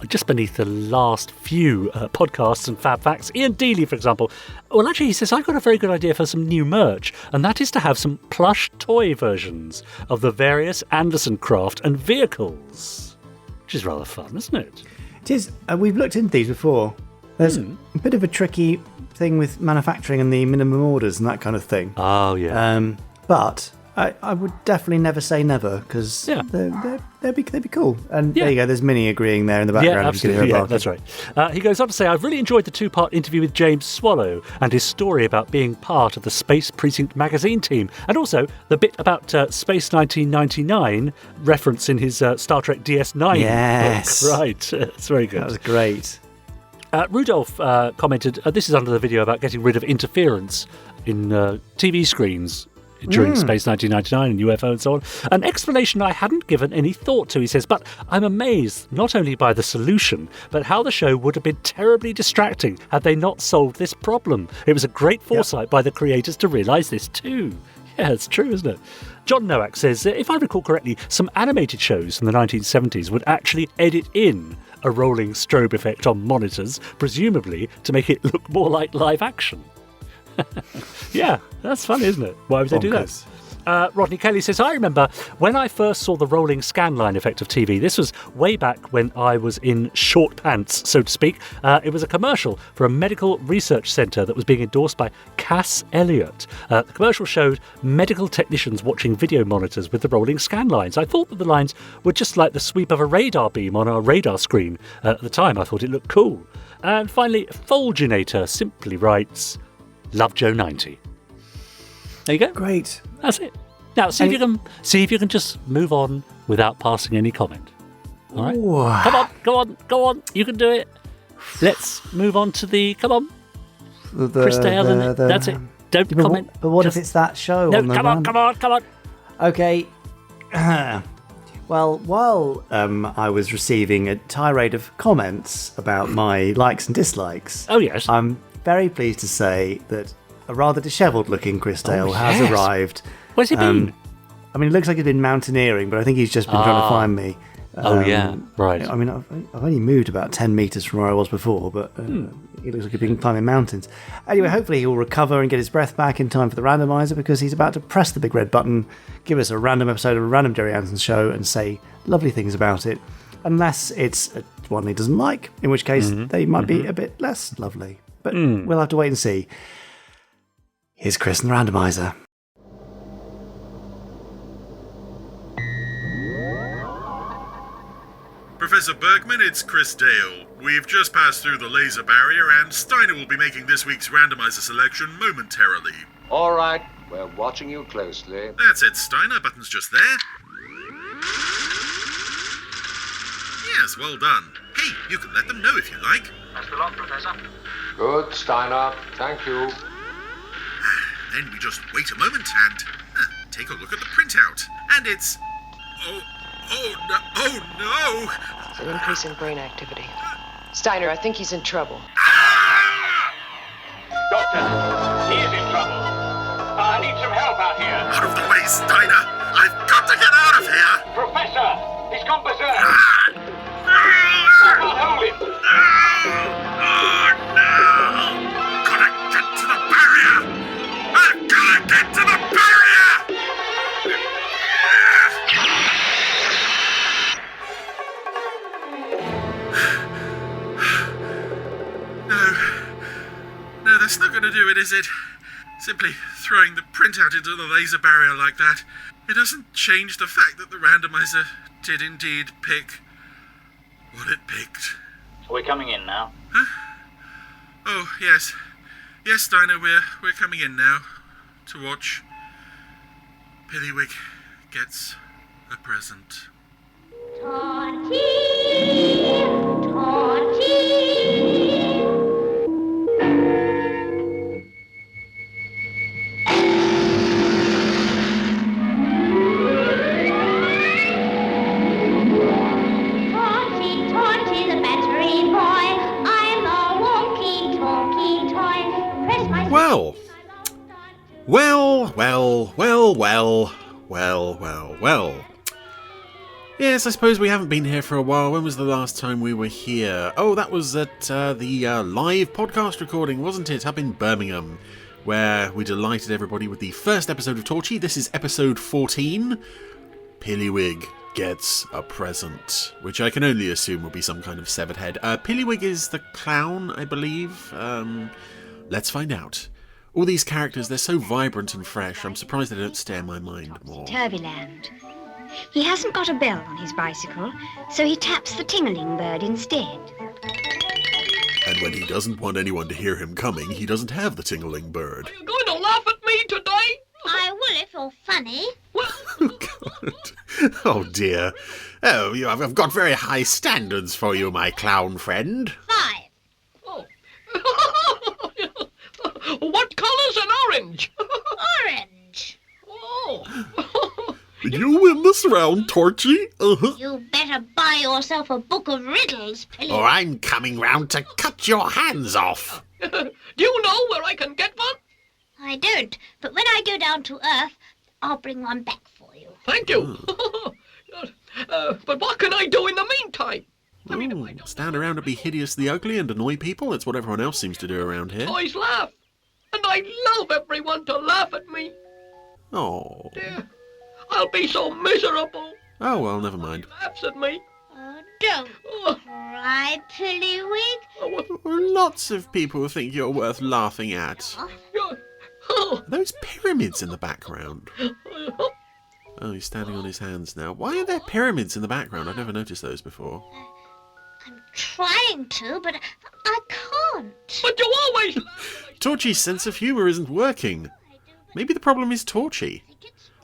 just beneath the last few podcasts and Fab Facts. Ian Dealey, for example. Well, actually, he says, I've got a very good idea for some new merch, and that is to have some plush toy versions of the various Anderson craft and vehicles, which is rather fun, isn't it? It is. We've looked into these before. There's a bit of a tricky thing with manufacturing and the minimum orders and that kind of thing. Oh, yeah. But I would definitely never say never, because they'd be cool. And there you go, there's Minnie agreeing there in the background. Yeah, absolutely. Yeah, that's right. He goes on to say, I've really enjoyed the 2-part interview with James Swallow and his story about being part of the Space Precinct magazine team, and also the bit about Space 1999 reference in his Star Trek DS9 book. Right, it's very good. That was great. Rudolph commented, this is under the video about getting rid of interference in TV screens during Space 1999 and UFO and so on. An explanation I hadn't given any thought to, he says, but I'm amazed not only by the solution, but how the show would have been terribly distracting had they not solved this problem. It was a great foresight by the creators to realise this too. Yeah, it's true, isn't it? John Nowak says, if I recall correctly, some animated shows from the 1970s would actually edit in a rolling strobe effect on monitors, presumably to make it look more like live action. Yeah, that's funny, isn't it? Why would they do that? Rodney Kelly says, I remember when I first saw the rolling scanline effect of TV. This was way back when I was in short pants, so to speak. It was a commercial for a medical research centre that was being endorsed by Cass Elliot. The commercial showed medical technicians watching video monitors with the rolling scan lines. I thought that the lines were just like the sweep of a radar beam on a radar screen. At the time, I thought it looked cool. And finally, Fulginator simply writes, Love Joe 90. There you go. Great. That's it. Now, see if you can just move on without passing any comment. All right? Ooh. Go on. You can do it. Let's move on to the... Come on. Chris Dale, that's it. Don't comment. But what if it's that show? No, come on. Okay. Well, while I was receiving a tirade of comments about my likes and dislikes... Oh, yes. I'm very pleased to say that a rather dishevelled-looking Chris Dale has arrived. Where's he been? I mean, it looks like he's been mountaineering, but I think he's just been trying to find me. Right. I mean, I've only moved about 10 metres from where I was before, but he looks like he's been climbing mountains. Anyway, hopefully he'll recover and get his breath back in time for the randomizer, because he's about to press the big red button, give us a random episode of a random Gerry Anderson show and say lovely things about it. Unless it's a one he doesn't like, in which case they might be a bit less lovely. But we'll have to wait and see. Here's Chris and the Randomiser. Professor Bergman, it's Chris Dale. We've just passed through the laser barrier, and Steiner will be making this week's randomizer selection momentarily. All right, we're watching you closely. That's it, Steiner. Button's just there. Yes, well done. Hey, you can let them know if you like. Thanks a lot, Professor. Good, Steiner. Thank you. Then we just wait a moment and take a look at the printout. And it's... Oh no! It's an increase in brain activity. Steiner, I think he's in trouble. Doctor, he is in trouble. I need some help out here. Out of the way, Steiner! I've got to get out of here! Professor, he's gone berserk. Someone hold him. Oh no! Gotta get to the barrier! I've gotta get to the barrier! No, that's not going to do it, is it? Simply throwing the printout into the laser barrier like that. It doesn't change the fact that the randomizer did indeed pick what it picked. Are we coming in now? Huh? Oh, yes. Yes, Steiner, we're coming in now to watch Pillywig Gets a Present. Well. Yes, I suppose we haven't been here for a while. When was the last time we were here? Oh, that was at the live podcast recording, wasn't it? Up in Birmingham, where we delighted everybody with the first episode of Torchy. This is episode 14. Pillywig Gets a Present, which I can only assume will be some kind of severed head. Pillywig is the clown, I believe. Let's find out. All these characters, they're so vibrant and fresh. I'm surprised they don't stay in my mind more. Turvyland. He hasn't got a bell on his bicycle, so he taps the tingling bird instead. And when he doesn't want anyone to hear him coming, he doesn't have the tingling bird. Are you going to laugh at me today? I will if you're funny. Oh, God. Oh, dear. Oh, I've got very high standards for you, my clown friend. 5. Oh. What colour's an orange? Orange. Oh. You win this round, Torchy. You better buy yourself a book of riddles, Pilly. Or I'm coming round to cut your hands off. Do you know where I can get one? I don't, but when I go down to Earth, I'll bring one back for you. Thank you. But what can I do in the meantime? Stand around and be hideously ugly and annoy people? That's what everyone else seems to do around here. Boys laugh. And I love everyone to laugh at me. Oh. Dear, I'll be so miserable. Oh, well, never mind. Laughs at me. Oh, don't cry, Pillywig. Lots of people think you're worth laughing at. Are those pyramids in the background? Oh, he's standing on his hands now. Why are there pyramids in the background? I've never noticed those before. I'm trying to, but I can't. But you always... Torchy's sense of humour isn't working. Maybe the problem is Torchy.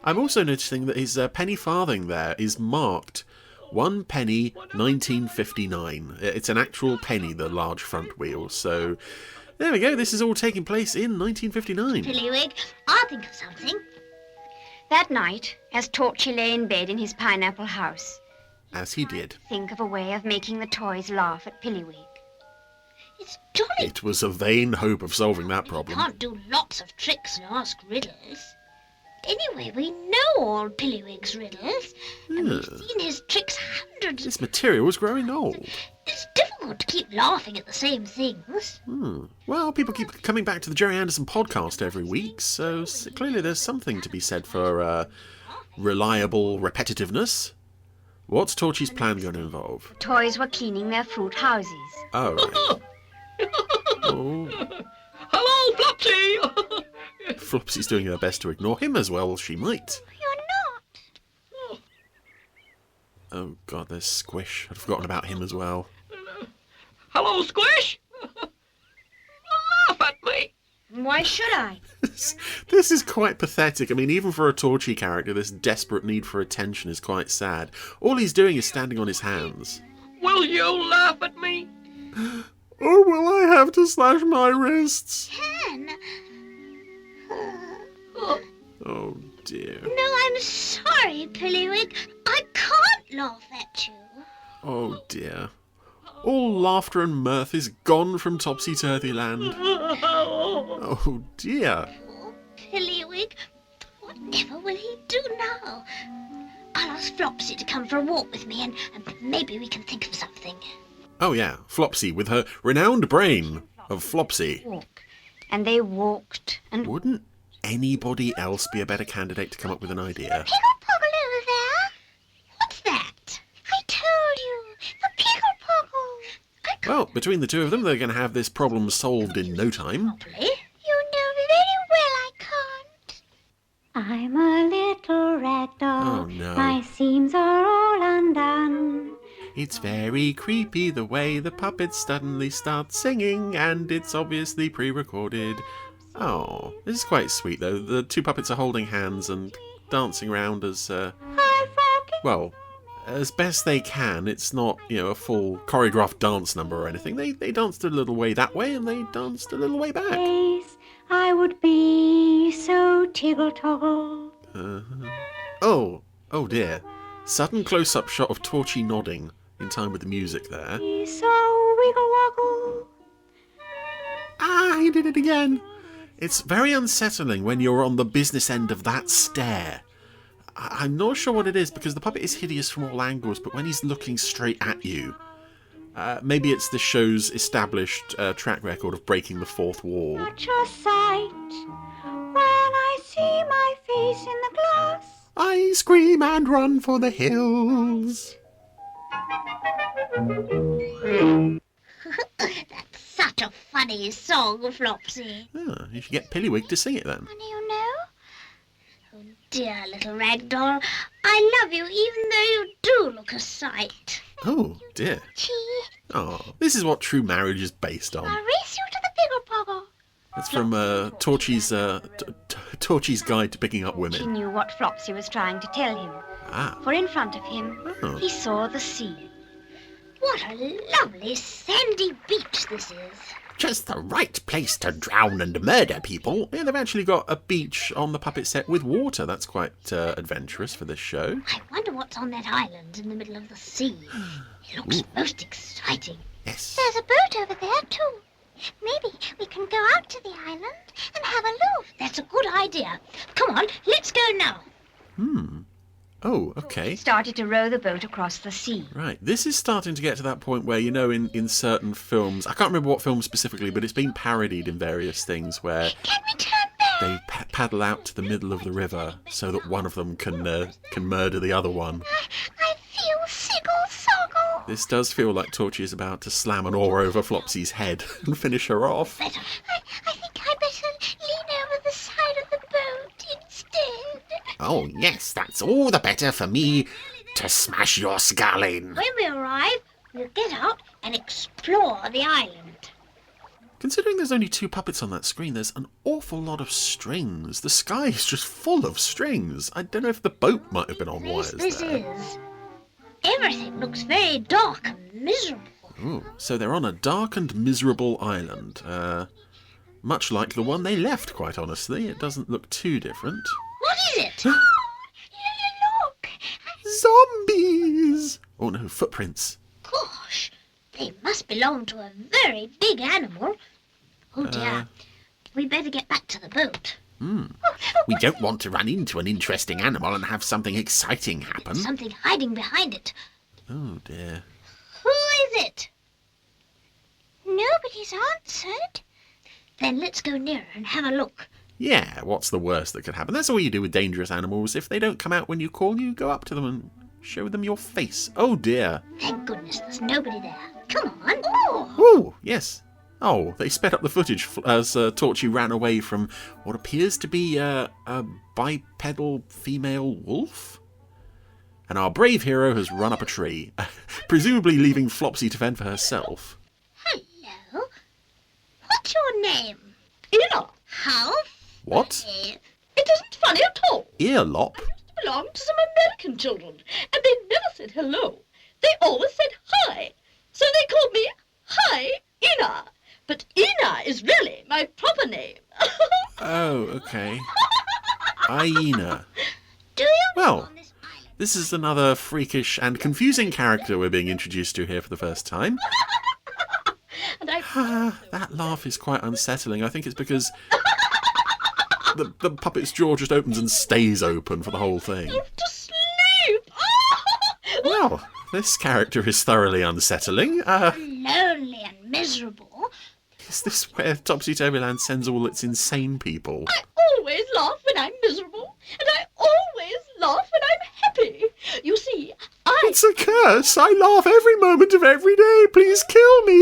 I'm also noticing that his penny farthing there is marked 1 penny 1959. It's an actual penny, the large front wheel. So there we go. This is all taking place in 1959. Pillywig, I'll think of something. That night, as Torchy lay in bed in his pineapple house, as he did, think of a way of making the toys laugh at Pillywig. It's jolly. It was a vain hope of solving that problem. You can't do lots of tricks and ask riddles. Anyway, we know all Pillywig's riddles, and we've seen his tricks hundreds. This material is growing old. It's difficult to keep laughing at the same things. Well, people keep coming back to the Gerry Anderson podcast every week, so clearly there's something to be said for reliable repetitiveness. What's Torchy's plan going to involve? Toys were cleaning their fruit houses. Oh. Oh. Hello, Flopsy! Flopsy's doing her best to ignore him as well as she might. You're not. Oh god, there's Squish. I'd forgotten about him as well. Hello, Squish! Laugh at me! Why should I? This is quite pathetic. I mean, even for a Torchy character, this desperate need for attention is quite sad. All he's doing is standing on his hands. Will you laugh at me? Or will I have to slash my wrists? Ken. Oh dear. No, I'm sorry, Pillywig. I can't laugh at you. Oh dear. All laughter and mirth is gone from Topsy-Turvy Land. Oh dear. Poor Pillywig. Whatever will he do now? I'll ask Flopsy to come for a walk with me and maybe we can think of something. Oh yeah, Flopsy with her renowned brain of Flopsy. Walk. And they walked and... Wouldn't anybody else be a better candidate to come up with an idea? Piggle-poggle over there. What's that? I told you. The piggle-poggle. Well, between the two of them, they're going to have this problem solved in no time. You know very well I can't. I'm a little rag doll. Oh no. My seams are all undone. It's very creepy the way the puppets suddenly start singing, and it's obviously pre-recorded. Oh, this is quite sweet though. The two puppets are holding hands and dancing around as, well, as best they can. It's not, a full choreographed dance number or anything. They danced a little way that way, and they danced a little way back. I would be so tiggle-toggle. Oh dear. Sudden close-up shot of Torchy nodding in time with the music there. So wiggle-woggle. Ah, he did it again. It's very unsettling when you're on the business end of that stare. I'm not sure what it is, because the puppet is hideous from all angles, but when he's looking straight at you... maybe it's the show's established track record of breaking the fourth wall. Such a sight. When I see my face in the glass, I scream and run for the hills. That's such a funny song, Flopsy. Ah, you should get Pillywig to sing it then. You know? Oh dear little rag doll, I love you even though you do look a sight. Oh dear. Oh, this is what true marriage is based on. I'll race you to the piggle-poggle. That's from Torchy's Guide to Picking Up He Women. knew what Flopsy was trying to tell him. For in front of him, he saw the sea. What a lovely sandy beach this is. Just the right place to drown and murder people. Yeah, they've actually got a beach on the puppet set with water. That's quite adventurous for this show. I wonder what's on that island in the middle of the sea. It looks most exciting. Yes. There's a boat over there too. Maybe we can go out to the island and have a look. That's a good idea. Come on, let's go now. Oh, okay. Started to row the boat across the sea. Right, this is starting to get to that point where, in certain films, I can't remember what film specifically, but it's been parodied in various things where they paddle out to the middle of the river so that one of them can murder the other one. I feel siggle-soggle. This does feel like Torchy is about to slam an oar over Flopsy's head and finish her off. I think I better lean over the side of the boat instead. Oh, yes, that's all the better for me to smash your skull in. When we arrive, we'll get out and explore the island. Considering there's only two puppets on that screen, there's an awful lot of strings. The sky is just full of strings. I don't know if the boat might have been on wires This there. is. Everything looks very dark and miserable. Ooh, so they're on a dark and miserable island. Much like the one they left, quite honestly. It doesn't look too different. What is it? Look! Zombies! Oh no, footprints. Gosh, they must belong to a very big animal. Oh dear, we better get back to the boat. We don't want to run into an interesting animal and have something exciting happen. Something hiding behind it. Oh dear. Who is it? nobody's answered. Then let's go nearer and have a look. Yeah, what's the worst that could happen? That's all you do with dangerous animals. If they don't come out when you call, you go up to them and Show them your face. Oh dear. Thank goodness there's nobody there. Come on. Oh. Oh, yes. Oh, they sped up the footage as Torchy ran away from what appears to be a bipedal female wolf. And our brave hero has run up a tree, presumably leaving Flopsy to fend for herself. Hello. What's your name? Ina. How? What? It isn't funny at all. Earlop? I used to belong to some American children, and they never said hello. They always said hi. So they called me Hi Ina. But Ina is really my proper name. Oh, okay. Ina. Do you? Well, this is another freakish and confusing character we're being introduced to here for the first time. That laugh is quite unsettling. I think it's because the puppet's jaw just opens and stays open for the whole thing. To sleep. Well, this character is thoroughly unsettling. Lonely and miserable. Is this where Topsy-Turvyland sends all its insane people? I always laugh when I'm miserable, and I always laugh when I'm happy. You see, It's a curse! I laugh every moment of every day! Please kill me!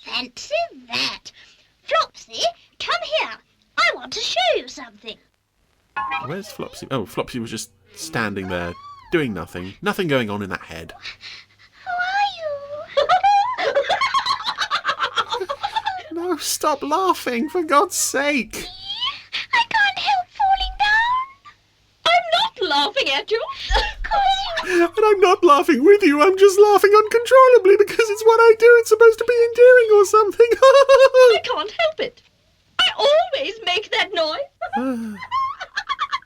Fancy that. Flopsy, come here. I want to show you something. Where's Flopsy? Oh, Flopsy was just standing there, doing nothing. Nothing going on in that head. No, stop laughing, for God's sake! I can't help falling down. I'm not laughing at you. And I'm not laughing with you, I'm just laughing uncontrollably because it's what I do. It's supposed to be endearing or something. I can't help it. I always make that noise.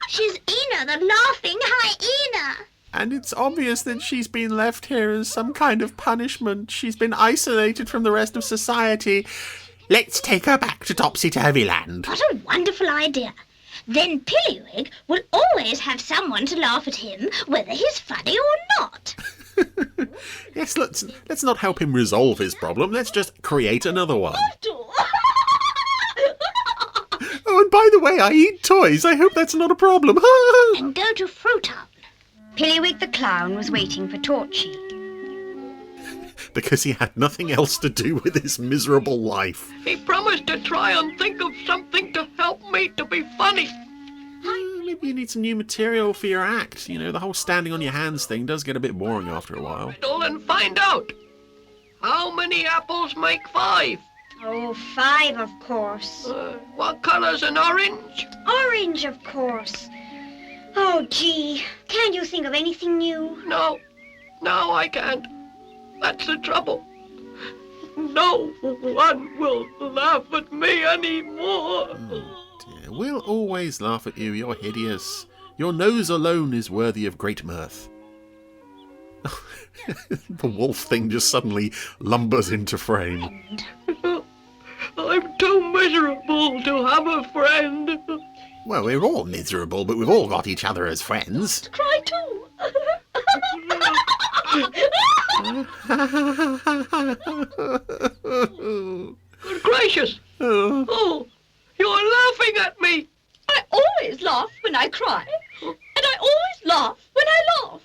She's Ina, the laughing hyena. And it's obvious that she's been left here as some kind of punishment. She's been isolated from the rest of society. Let's take her back to Topsy-Turvyland. What a wonderful idea. Then Pillywig will always have someone to laugh at him, whether he's funny or not. Yes, let's not help him resolve his problem. Let's just create another one. Oh, and by the way, I eat toys. I hope that's not a problem. And go to Fruitown. Pillywig the Clown was waiting for Torchy. Because he had nothing else to do with his miserable life. He promised to try and think of something to help me to be funny. Maybe you need some new material for your act. You know, the whole standing on your hands thing does get a bit boring after a while. And find out. How many apples make 5? Oh, 5, of course. What colour's an orange? Orange, of course. Oh, gee. Can't you think of anything new? No, I can't. That's the trouble. No one will laugh at me anymore. Oh, dear. We'll always laugh at you. You're hideous. Your nose alone is worthy of great mirth. The wolf thing just suddenly lumbers into frame. I'm too miserable to have a friend. Well, we're all miserable, but we've all got each other as friends. Cry too. Good gracious. Oh, you're laughing at me. I always laugh when I cry. And I always laugh when I laugh.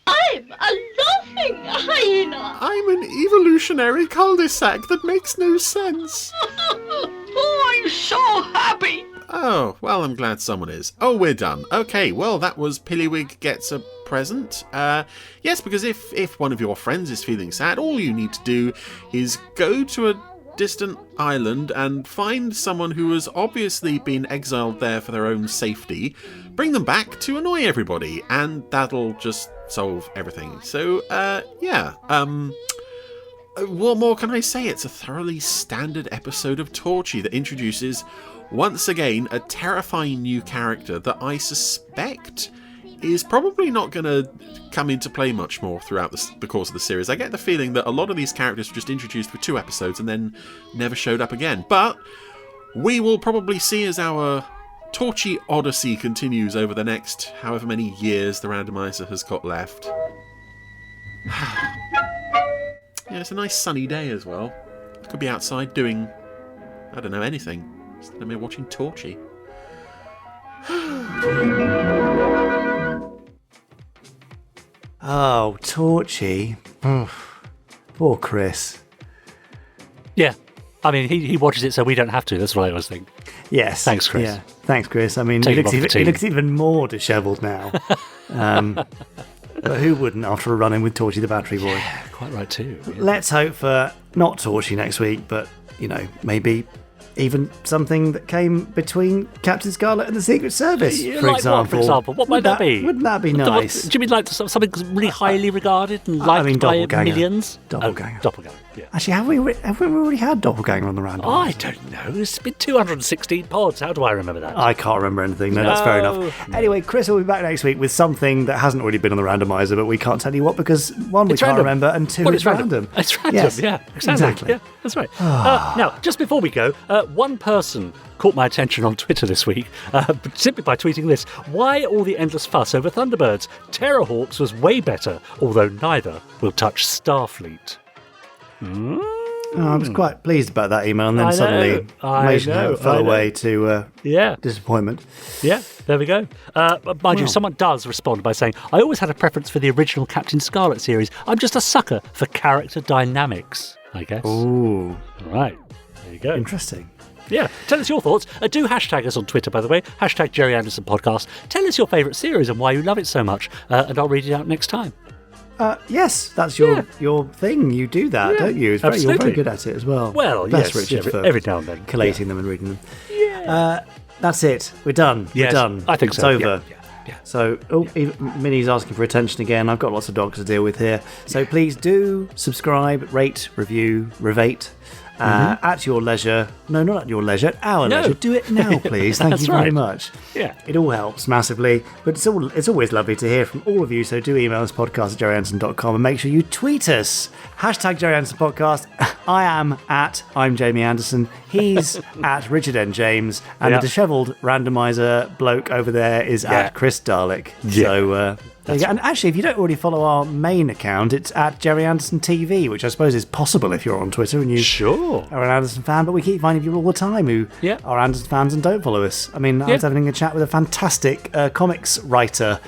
I'm a laughing hyena. I'm an evolutionary cul-de-sac that makes no sense. Oh, I'm so happy. Oh, well, I'm glad someone is. Oh, we're done. Okay, well, that was Pillywig Gets a Present. Yes, because if one of your friends is feeling sad, all you need to do is go to a distant island and find someone who has obviously been exiled there for their own safety, bring them back to annoy everybody, and that'll just solve everything. So, yeah. What more can I say? It's a thoroughly standard episode of Torchy that introduces, once again, a terrifying new character that I suspect is probably not going to come into play much more throughout the course of the series. I get the feeling that a lot of these characters were just introduced for 2 episodes and then never showed up again. But we will probably see as our Torchy Odyssey continues over the next however many years the randomizer has got left. Yeah, it's a nice sunny day as well. I could be outside doing, I don't know, anything. Instead of me watching Torchy. Oh, Torchy. Poor Chris. Yeah. I mean, he watches it so we don't have to. That's what I always think. Yes. Thanks, Chris. Yeah. Thanks, Chris. I mean, he looks even more dishevelled now. But who wouldn't after a run-in with Torchy the Battery Boy? Yeah, quite right too. Yeah. Let's hope for not Torchy next week, but, maybe even something that came between Captain Scarlet and the Secret Service, for example. What might that be? Wouldn't that be nice? Do you mean like something really highly regarded and liked by millions? Doppelganger. Doppelganger, yeah. Actually, have we already had Doppelganger on the Randomiser? I don't know. It's been 216 pods. How do I remember that? I can't remember anything. No, that's fair enough. Anyway, Chris will be back next week with something that hasn't already been on the Randomiser, but we can't tell you what because, one, we can't remember, and two, it's random. It's random, yes. Yeah, exactly. Yeah, that's right. Now, just before we go, one person caught my attention on Twitter this week, simply by tweeting this. Why all the endless fuss over Thunderbirds? Terrorhawks was way better, although neither will touch Starfleet. I was quite pleased about that email, and then suddenly fell away to disappointment. Yeah, there we go. Mind you, someone does respond by saying, I always had a preference for the original Captain Scarlet series. I'm just a sucker for character dynamics, I guess. Ooh. Right, there you go. Interesting. Yeah, tell us your thoughts. Do hashtag us on Twitter, by the way. Hashtag Gerry Anderson Podcast. Tell us your favourite series and why you love it so much, and I'll read it out next time. Yes, that's your thing. You do that, don't you? You're very good at it as well. Well, Bless yes, Richard for every now and then. collating them and reading them. Yeah. That's it. We're done. Yes, We're done. I think so. It's over. Yeah. So, Minnie's asking for attention again. I've got lots of dogs to deal with here. So please do subscribe, rate, review, revate. At your leisure. No, not at your leisure. At our leisure. Do it now, please. Thank you very much. Yeah. It all helps massively. But it's always lovely to hear from all of you. So do email us podcast@GerryAndersson.com and make sure you tweet us. Hashtag Gerry Anderson Podcast. I am at I'm Jamie Anderson. He's at Richard N. James. And the dishevelled randomizer bloke over there is at Chris Dalek. Yeah. So and actually, if you don't already follow our main account, it's at GerryAndersonTV, which I suppose is possible if you're on Twitter and you are an Anderson fan. But we keep finding people all the time who are Anderson fans and don't follow us. I mean, I was having a chat with a fantastic comics writer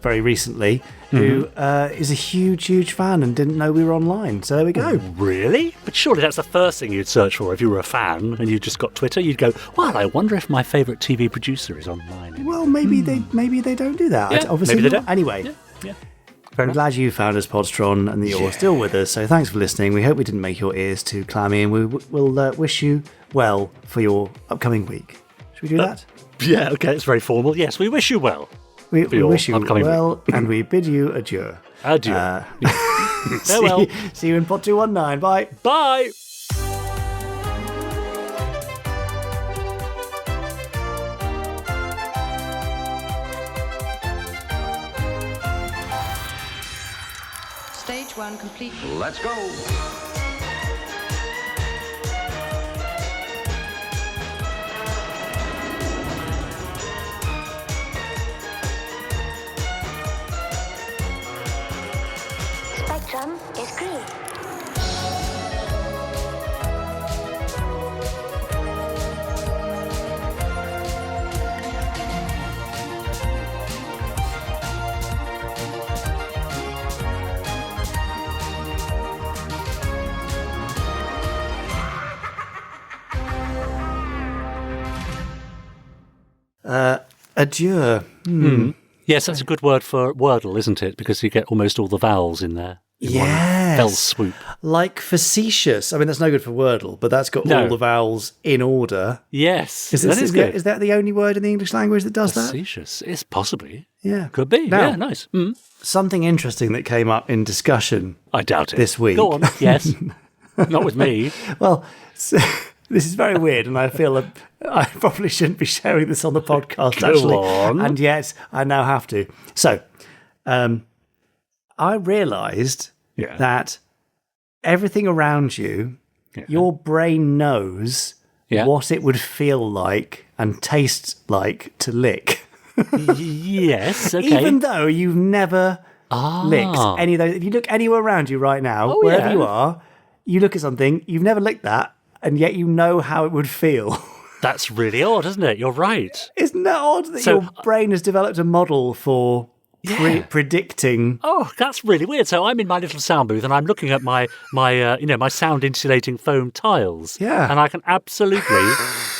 very recently who is a huge fan and didn't know we were online. So there we go. Really? But surely that's the first thing you'd search for if you were a fan and you just got Twitter. You'd go, well, I wonder if my favourite TV producer is online. Well, maybe they don't do that. Yeah, Obviously maybe they don't. Anyway. Yeah. I'm glad you found us, Podstron, and that you're still with us. So thanks for listening. We hope we didn't make your ears too clammy, and we'll wish you well for your upcoming week. Should we do that? Yeah, okay, it's very formal. Yes, we wish you well. We wish you well, and we bid you adieu. Adieu. Farewell. See you in Pod 219. Bye. Bye. Stage 1 complete. Let's go. Spectrum is green. Adieu. Yes, that's a good word for Wordle, isn't it? Because you get almost all the vowels in there. In one fell swoop. Like facetious. I mean, that's no good for Wordle, but that's got all the vowels in order. Yes, Is that the only word in the English language that does that? Facetious. It's possibly. Yeah. Could be. Now, yeah, nice. Something interesting that came up in discussion. I doubt it. This week. Go on. Yes. Not with me. Well, this is very weird, and I feel I probably shouldn't be sharing this on the podcast, actually. On. And yet, I now have to. So, I realised that everything around you, your brain knows what it would feel like and taste like to lick. Yes, okay. Even though you've never licked any of those. If you look anywhere around you right now, wherever you are, you look at something, you've never licked that, and yet you know how it would feel. That's really odd, isn't it? You're right. Isn't that odd that your brain has developed a model for predicting? Oh, that's really weird. So I'm in my little sound booth and I'm looking at my sound insulating foam tiles. Yeah. And I can absolutely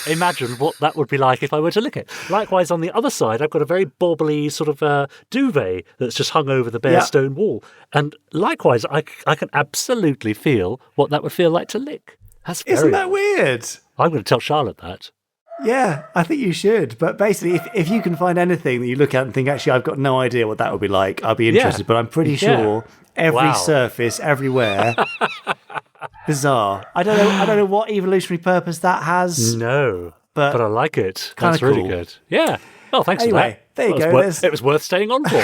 imagine what that would be like if I were to lick it. Likewise, on the other side, I've got a very bobbly sort of duvet that's just hung over the bare stone wall. And likewise, I can absolutely feel what that would feel like to lick. Isn't that weird? I'm going to tell Charlotte that. Yeah, I think you should. But basically, if you can find anything that you look at and think, actually, I've got no idea what that would be like, I'll be interested. But I'm pretty sure every surface, everywhere, bizarre. I don't know what evolutionary purpose that has. No, but I like it. That's really good. Yeah. Oh, thanks for that. There you go. It was worth staying on for.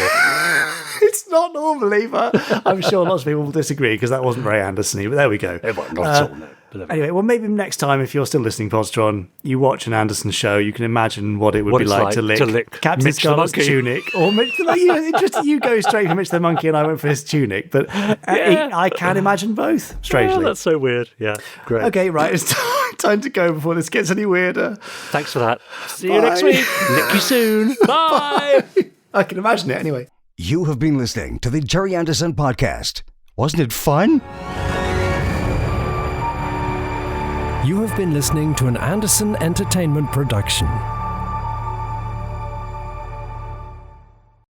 It's not normally, but I'm sure lots of people will disagree because that wasn't very Anderson-y, but there we go. Not at all, no. Anyway, well, maybe next time, if you're still listening, Podstron, you watch an Anderson show, you can imagine what it would be like to lick Captain Mitch Scarlet's tunic. Or Mitch, you go straight for Mitch the Monkey and I went for his tunic. But I can imagine both, strangely. Oh, that's so weird. Yeah, great. Okay, right, it's time to go before this gets any weirder. Thanks for that. See you next week. Lick you soon. Bye. I can imagine it anyway. You have been listening to the Gerry Anderson Podcast. Wasn't it fun? You have been listening to an Anderson Entertainment production.